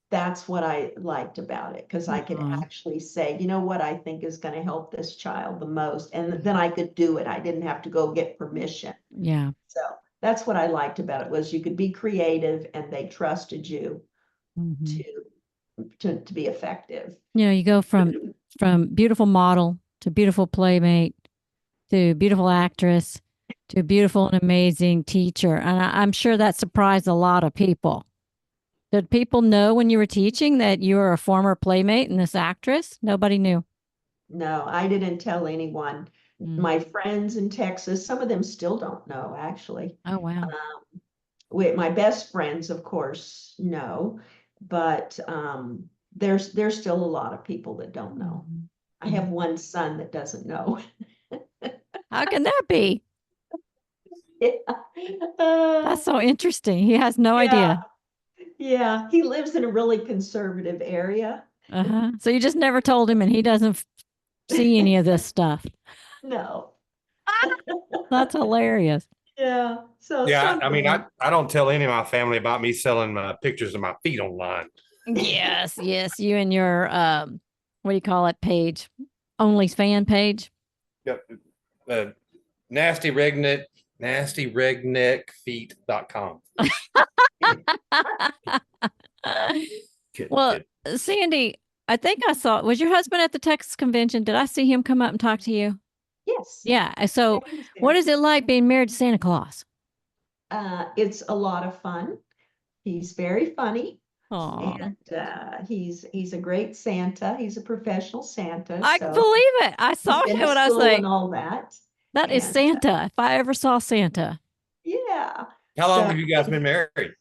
that's what I liked about it, because I could Aw. actually say, you know what I think is going to help this child the most. And then I could do it. I didn't have to go get permission. Yeah. So that's what I liked about it, was you could be creative and they trusted you Mm-hmm. to to be effective. You go from beautiful model to beautiful playmate to beautiful actress to beautiful and amazing teacher. And I'm sure that surprised a lot of people. Did people know when you were teaching that you were a former playmate and this actress? Nobody knew. No, I didn't tell anyone. Mm. My friends in Texas, some of them still don't know, actually. Oh, wow. Um, my best friends, of course, know, but there's still a lot of people that don't know. I have one son that doesn't know. How can that be? Yeah. That's so interesting. He has no idea. Yeah, he lives in a really conservative area. So you just never told him, and he doesn't see any of this stuff. No. That's hilarious. Yeah. So Yeah, I mean, I don't tell any of my family about me selling pictures of my feet online. Yes, yes. You and your what do you call it page? Only fan page. Yep. nastyregneckfeet.com. Well, Sandy, I think I saw, was your husband at the Texas convention? Did I see him come up and talk to you? Yes. Yeah. So what is it like being married to Santa Claus? It's a lot of fun. He's very funny. Aww. And he's a great Santa. He's a professional Santa. I so believe it. I saw he's him been to and I was school like, and all that. that is And, Santa. If I ever saw Santa. Yeah. How long have you guys been married?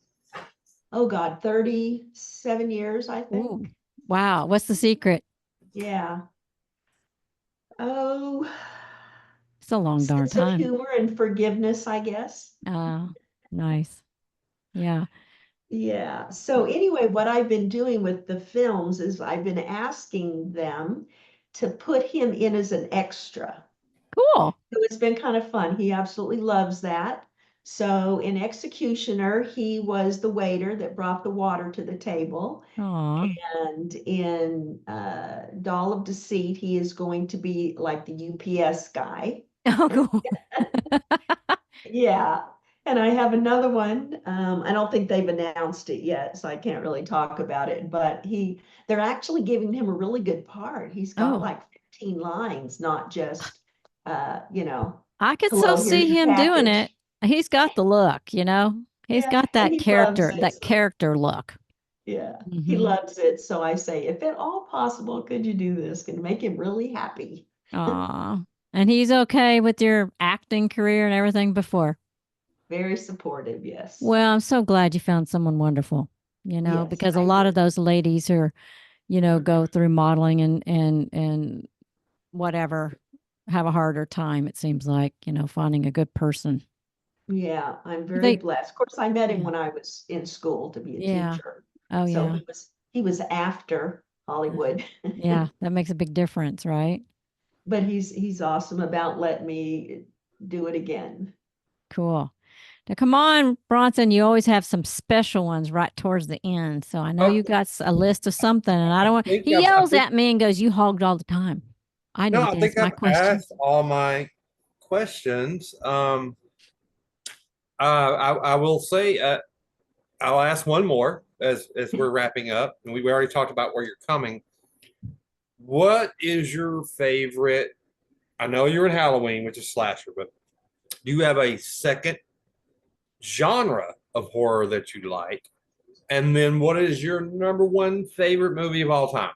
Oh God, 37 years, I think. Ooh. Wow. What's the secret? Yeah. Oh, It's a long darn sense of time. humor and forgiveness, I guess. Oh, nice. Yeah. Yeah. So anyway, what I've been doing with the films is I've been asking them to put him in as an extra. Cool. So it's been kind of fun. He absolutely loves that. So in Executioner, he was the waiter that brought the water to the table. Aw. And in Doll of Deceit, he is going to be like the UPS guy. Oh, cool. Yeah. And I have another one. I don't think they've announced it yet, so I can't really talk about it. But they're actually giving him a really good part. He's got like 15 lines, not just, I could hello, so here's see your him doing package. it. He's got the look, you know. He's Yeah, got and that he loves character, it. that character look. Yeah, he loves it. So I say, if at all possible, could you do this? Can make him really happy. Aw. And he's okay with your acting career and everything before. Very supportive, yes. Well, I'm so glad you found someone wonderful, Yes, because a I lot do. of those ladies are, go through modeling and whatever, have a harder time, it seems like, finding a good person. Yeah, I'm very They, blessed. Of course, I met him yeah. when I was in school to be a Yeah. teacher. Oh, So yeah. he was after Hollywood. Yeah. That makes a big difference, right? But he's awesome about letting me do it again. Cool. Now, come on, Bronson. You always have some special ones right towards the end. So I know you got a list of something, and I don't want. He yells at me and goes, "You hogged all the time." I No, need I to think ask my I've questions. asked all my questions. I will say I'll ask one more as we're wrapping up, and we already talked about where you're coming. What is your favorite? I know you're in Halloween, which is slasher, but do you have a second genre of horror that you like? And then what is your number one favorite movie of all time?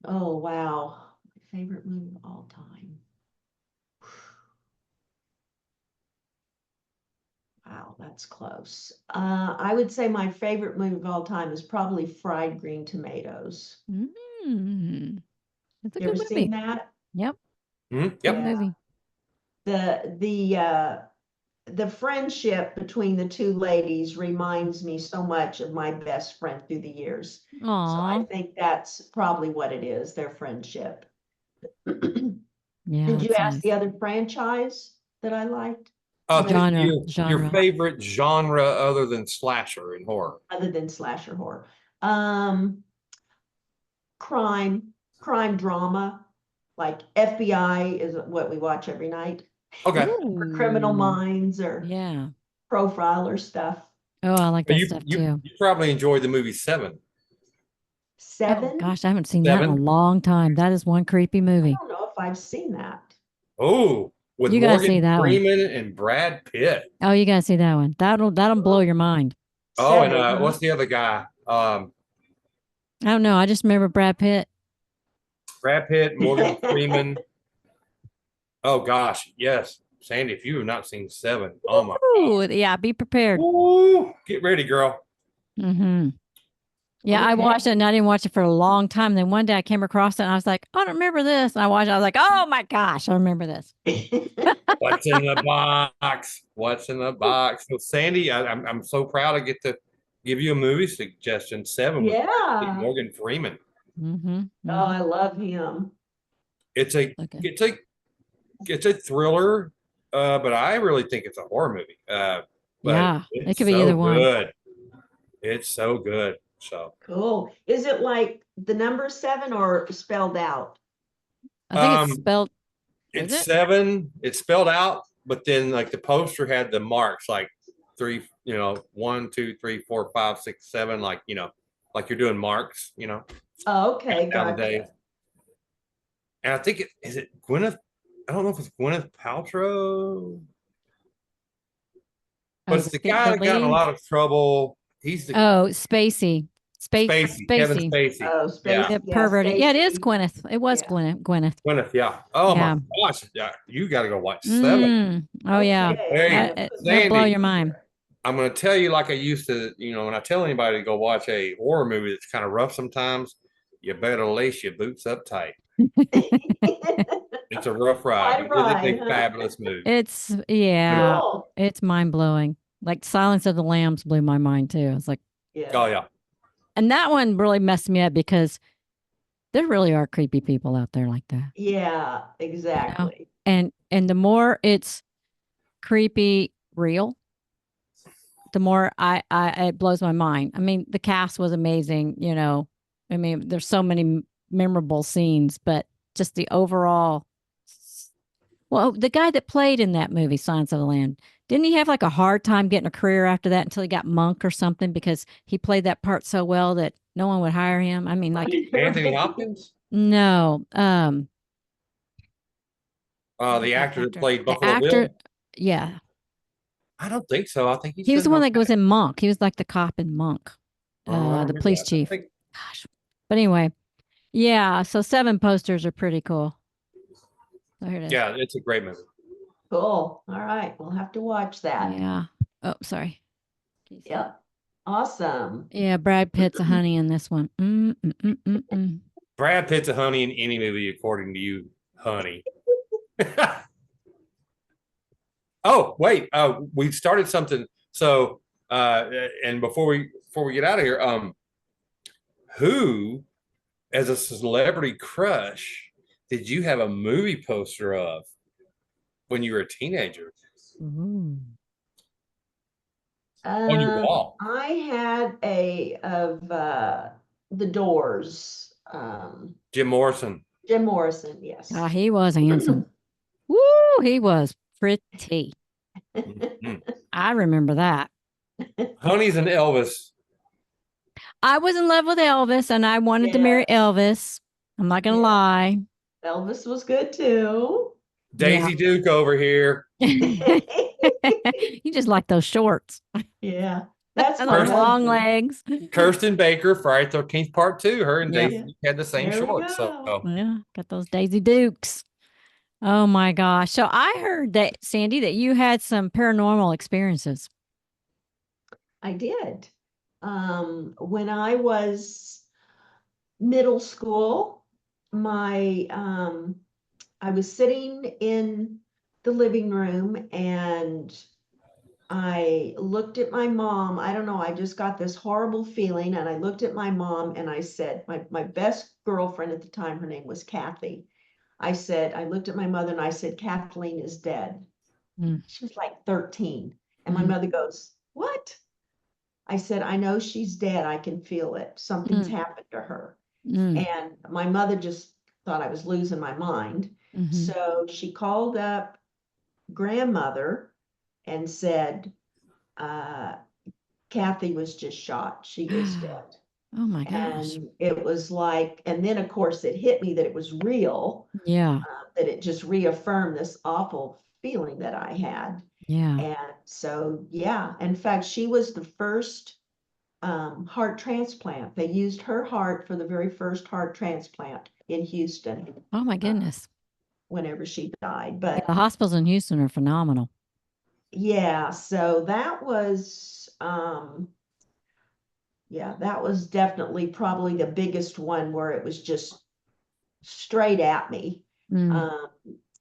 Oh, wow. My favorite movie of all time. Wow, that's close. I would say my favorite movie of all time is probably Fried Green Tomatoes. Mm, that's a You ever good seen movie. that? Yep. Yep. Good movie. The friendship between the two ladies reminds me so much of my best friend through the years. So I Aw. think that's probably what it is, their friendship. Yeah, Did you that's ask nice. the other franchise that I liked? Your favorite genre other than slasher and horror? Other than slasher horror. Crime drama, like FBI is what we watch every night. Okay. For Criminal Ooh. Minds or Yeah. profiler stuff. Oh, I like that You stuff you too. you probably enjoyed the movie Seven. Oh Seven? gosh, I haven't seen that in a Seven. long time. That is one creepy I movie. don't know if I've seen that. Oh, with You gotta see Morgan that one. Freeman and Brad Pitt. Oh, you gotta see that one. That'll blow your mind. Oh, Seven, and huh? what's the other guy? I don't know. I just remember Brad Pitt. Brad Pitt, Morgan Freeman. Oh gosh, yes. Sandy, if you have not seen 7, oh my Ooh, yeah, be prepared. Ooh, get ready, girl. Mm-hmm. Yeah, I Okay. watched it and I didn't watch it for a long time. Then one day I came across it and I was like, I don't remember this. And I watched it. I was like, oh my gosh, I remember this. What's in the box? What's in the box? So Sandy, I'm so proud to get to give you a movie suggestion. 7 with Yeah. Morgan Freeman. Mm-hmm. Oh, I love him. It's a Okay. it's a thriller, but I really think it's a horror movie. But Yeah, it it's could be so either one. good. It's so good. So Cool. Is it like the number 7 or spelled out? I think it's spelled. it's Is it? 7. It's spelled out, but then like the poster had the marks like 3, 1, 2, 3, 4, 5, 6, 7, like like you're doing marks, Oh, okay, nowadays. gotcha. And I think is it Gwyneth? I don't know if it's Gwyneth Paltrow, but it's the guy that got in a lot of trouble. He's the Spacey. Kevin Spacey. Spacey. Oh, Yeah. Spacey. Yeah, Yeah, perverted. Yeah, it is Spacey. Gwyneth. It was Yeah. Gwyneth. Gwyneth, yeah. Oh Yeah. my gosh, yeah. You got to go watch 7. Oh yeah. Okay, Hey, I'm gonna put That'll blow Sandy. your mind. I'm going to tell you like I used to, when I tell anybody to go watch a horror movie that's kind of rough sometimes, you better lace your boots up tight. It's a rough ride. Quite a It is a ride, huh? fabulous movie. It's Cool. it's mind blowing. Like Silence of the Lambs blew my mind too. I was like, Yeah. Oh yeah. and that one really messed me up because there really are creepy people out there like that. Yeah, exactly. And the more it's creepy real, the more I it blows my mind. I mean, the cast was amazing, I mean, there's so many memorable scenes, but just the overall. Well, the guy that played in that movie, Silence of the Lambs, didn't he have like a hard time getting a career after that until he got Monk or something because he played that part so well that no one would hire him? I mean, like Anthony Hopkins? no, The that actor that actor? played The Buffalo actor, Bill? yeah, I don't think so. I think he's he was the doing one that okay. was in Monk. He was like the cop in Monk, Oh, I don't the remember police that. chief. I think- Gosh, but anyway, yeah. So 7 posters are pretty cool. So here it is. Yeah, it's a great movie. Cool. All right. We'll have to watch that. Yeah. Oh, sorry. Yep. Awesome. Yeah, Brad Pitt's a honey in this one. Brad Pitt's a honey in any movie, according to you, honey. Oh, wait. We started something. So, and before we get out of here, who, as a celebrity crush, did you have a movie poster of when you were a teenager on your wall? I had of The Doors. Jim Morrison. Jim Morrison, yes. Oh, he was handsome. Woo, he was pretty. Mhm. I remember that. Honey's an Elvis. I was in love with Elvis and I wanted to marry Elvis. I'm not going to lie. Elvis was good too. Daisy Duke over here. You just like those shorts. Yeah. That's And my those long husband. legs. Kirsten Baker, Friday 13th Part 2. Her and Yeah. Daisy had the same There we shorts. go. So Yeah, got those Daisy Dukes. Oh my gosh. So I heard that, Sandy, that you had some paranormal experiences. I did. When I was middle school, I was sitting in the living room and I looked at my mom. I don't know, I just got this horrible feeling and I looked at my mom and I said, my best girlfriend at the time, her name was Kathy. I looked at my mother and I said, Kathleen is dead. She was like 13. And my mother goes, what? I said, I know she's dead. I can feel it. Something's happened to her. And my mother just thought I was losing my mind. So she called up grandmother and said, Kathy was just shot. She is dead. Oh my gosh. And it was like, and then of course it hit me that it was real. Yeah. That it just reaffirmed this awful feeling that I had. Yeah. And so, yeah, in fact, she was the first heart transplant. They used her heart for the very first heart transplant in Houston. Oh my goodness. whenever she died. Yeah, But the hospitals in Houston are phenomenal. yeah, so that was yeah, that was definitely probably the biggest one where it was just straight at me. Mm. Um,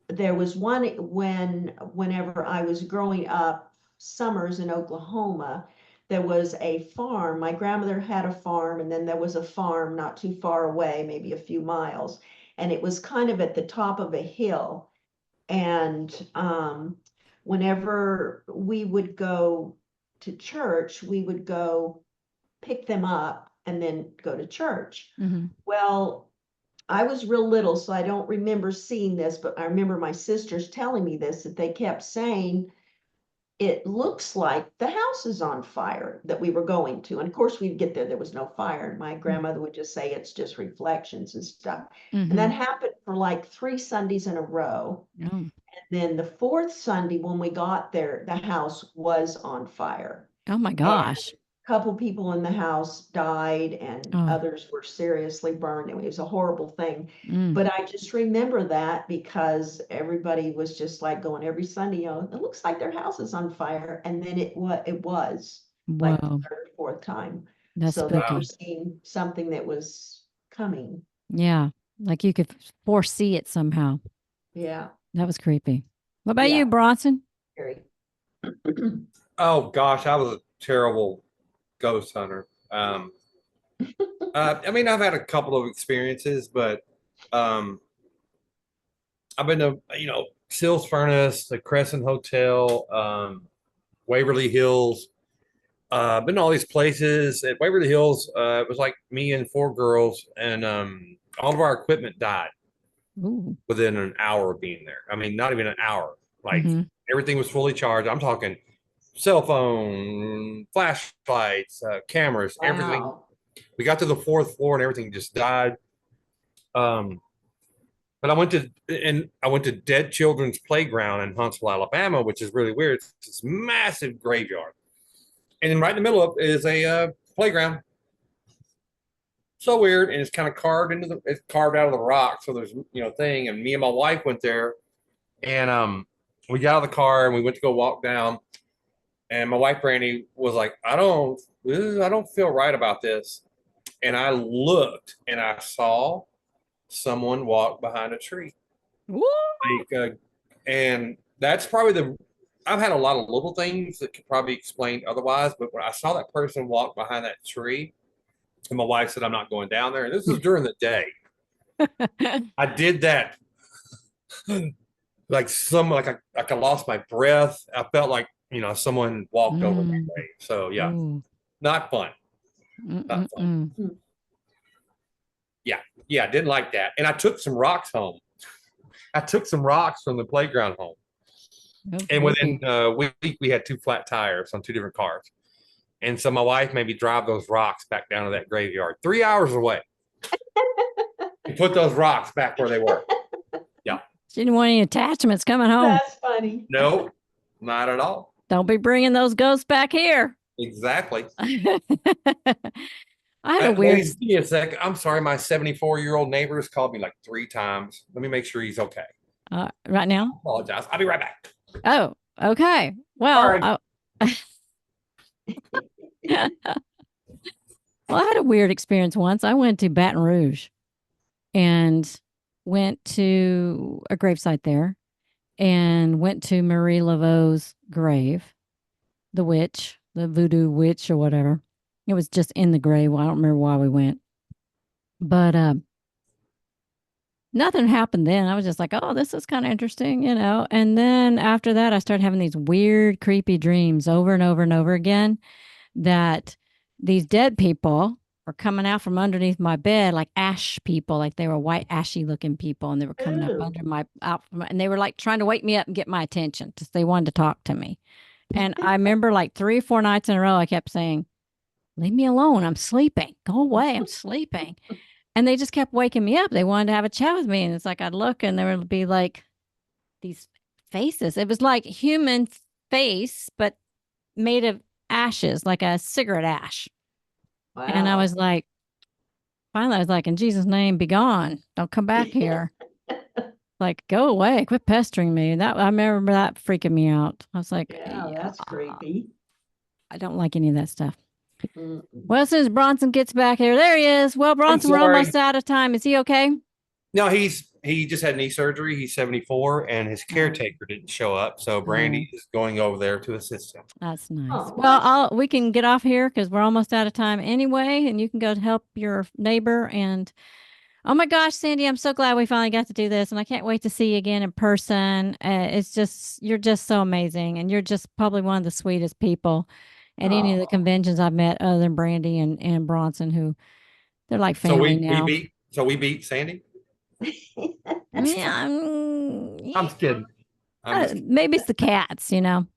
there was one whenever I was growing up, summers in Oklahoma, there was a farm. My grandmother had a farm, and then there was a farm not too far away, maybe a few miles, and it was kind of at the top of a hill. And whenever we would go to church, we would go pick them up and then go to church. Hmm. Well, I was real little, so I don't remember seeing this, but I remember my sisters telling me this, that they kept saying, it looks like the house is on fire that we were going to. And of course, we'd get there, there was no fire. And my grandmother would just say it's just reflections and stuff. And that Mm-hmm. happened for like 3 Sundays in a row. Oh. And then the fourth Sunday, when we got there, the house was on fire. Oh my And gosh. a couple people in the house died and Oh. others were seriously burned. It was a horrible thing. Mm. But I just remember that because everybody was just like going every Sunday, it looks like their house is on fire. And then it was like the Whoa. third, fourth time. That's So they were spooky. seeing something that was coming. Yeah. Like you could foresee it somehow. Yeah, That was creepy. What about Yeah. you, Bronson? very. Oh gosh, I was a terrible ghost hunter. I mean, I've had a couple of experiences, but um, I've been to Sills Furnace, the Crescent Hotel, Waverly Hills. Been to all these places. At Waverly Hills, it was like me and 4 girls, and all of our equipment died Ooh. within an hour of being there. I mean, not even an hour. Like Mhm. everything was fully charged. I'm talking cell phone, flashlights, cameras, everything. Wow. We got to the 4th floor and everything just died. But I went to Dead Children's Playground in Huntsville, Alabama, which is really weird. It's this massive graveyard, and then right in the middle of it is a playground. So weird, and it's kind of it's carved out of the rock. So there's thing, and me and my wife went there, and we got out of the car and we went to go walk down, and my wife Brandy was like, I don't feel right about this, and I looked and I saw someone walk behind a tree. Woo! Like, and that's probably I've had a lot of little things that could probably explain otherwise, but when I saw that person walk behind that tree, and my wife said, I'm not going down there. And this was during the day. I did that like I lost my breath. I felt like, someone walked over that way. So yeah, Ooh. not fun. Not fun. Mm-mm-mm. Yeah, didn't like that. And I took some rocks home. I took some rocks from the playground home. Oh, And within creepy. a week, we had 2 flat tires on 2 different cars. And so my wife made me drive those rocks back down to that graveyard, 3 hours away, and put those rocks back where they were. Yeah. She didn't want any attachments coming home. That's funny. No, not at all. Don't be bringing those ghosts back here. Exactly. I had a weird. Ladies, give me a second. I'm sorry. My 74-year-old neighbor has called me like 3 times. Let me make sure he's okay. Right now? I apologize. I'll be right back. Oh, okay. Well, well, I had a weird experience once. I went to Baton Rouge and went to a gravesite there and went to Marie Laveau's grave, the witch, the voodoo witch or whatever. It was just in the grave. I don't remember why we went. But nothing happened then. I was just like, oh, this is kind of interesting, And then after that, I started having these weird, creepy dreams over and over and over again that these dead people were coming out from underneath my bed, like ash people, like they were white, ashy looking people. And they were coming up under and they were like trying to wake me up and get my attention. Just they wanted to talk to me. And I remember like 3 or 4 nights in a row, I kept saying, leave me alone. I'm sleeping. Go away. I'm sleeping. And they just kept waking me up. They wanted to have a chat with me. And it's like, I'd look and there would be like these faces. It was like human face, but made of ashes, like a cigarette ash. Wow. And I was like, finally, I was like, in Jesus' name, be gone. Don't come back here. like, go away, quit pestering me. That I remember that freaking me out. I was like, Yeah, that's creepy. I don't like any of that stuff. Mm-mm. Well, as soon as Bronson gets back here, there he is. Well, Bronson, we're sorry. almost out of time. Is he okay? No, he just had knee surgery. He's 74, and his caretaker didn't show up, so Brandy is going over there to assist him. That's nice. Oh, Well, we can get off here because we're almost out of time anyway, and you can go help your neighbor. And oh my gosh, Sandy, I'm so glad we finally got to do this, and I can't wait to see you again in person. You're just so amazing, and you're just probably one of the sweetest people at any of the conventions I've met, other than Brandy and Bronson, who they're like family now. We beat Sandy. Yeah, I'm just kidding. Maybe it's the cats, you know.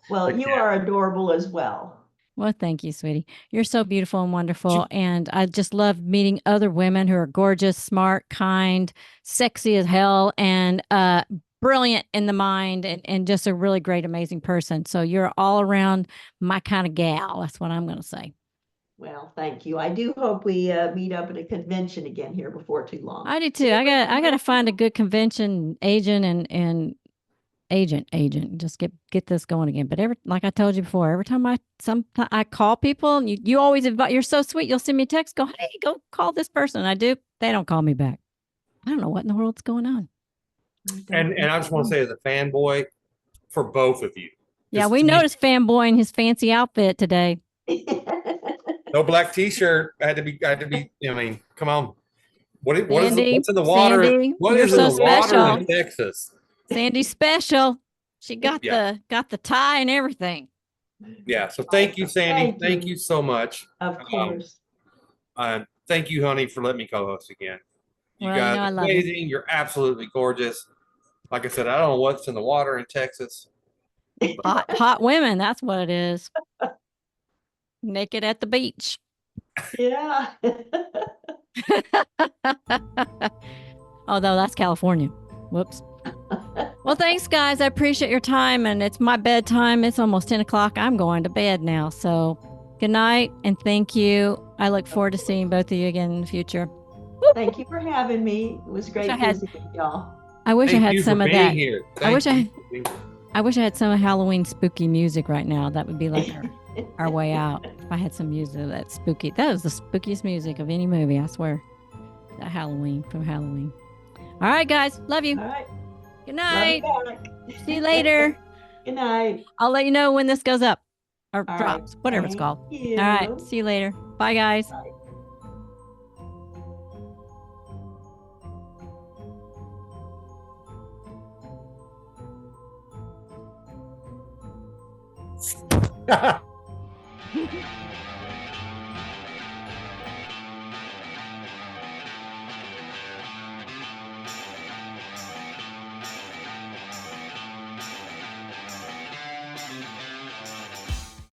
Well, you are adorable as well. Well, thank you, sweetie. You're so beautiful and wonderful. And I just love meeting other women who are gorgeous, smart, kind, sexy as hell, and brilliant in the mind, and just a really great, amazing person. So you're all around my kind of gal. That's what I'm going to say. Well, thank you. I do hope we meet up at a convention again here before too long. I do too. I got to find a good convention agent and agent. Just get this going again. But like I told you before, every time I call people, and you always invite. You're so sweet. You'll send me a text. Go, hey, go call this person. I do. They don't call me back. I don't know what in the world's going on. And I just want to say, as a fanboy for both of you. Yeah, we noticed fanboy in his fancy outfit today. No black T-shirt. I had to be. I mean, come on. What's in the water? Sandy, what is in the water in Texas? Sandy's special. She got the tie and everything. Yeah. So thank you, Sandy. Thank you so much. Of course. Thank you, honey, for letting me co-host again. You guys are amazing. You're absolutely gorgeous. Like I said, I don't know what's in the water in Texas. Hot women. That's what it is. Naked at the beach. Yeah. Although that's California. Whoops. Well, thanks, guys. I appreciate your time, and it's my bedtime. It's almost 10 o'clock. I'm going to bed now. So good night, and thank you. I look forward to seeing both of you again in the future. Thank you for having me. It was great visiting y'all. I wish I had some of that. I wish I had some Halloween spooky music right now. That would be like our way out. If I had some music of that spooky. That was the spookiest music of any movie, I swear. That Halloween, from Halloween. All right, guys. Love you. All right. Good night. See you later. Good night. I'll let you know when this goes up or drops, whatever it's called. All right. See you later. Bye, guys. Bye.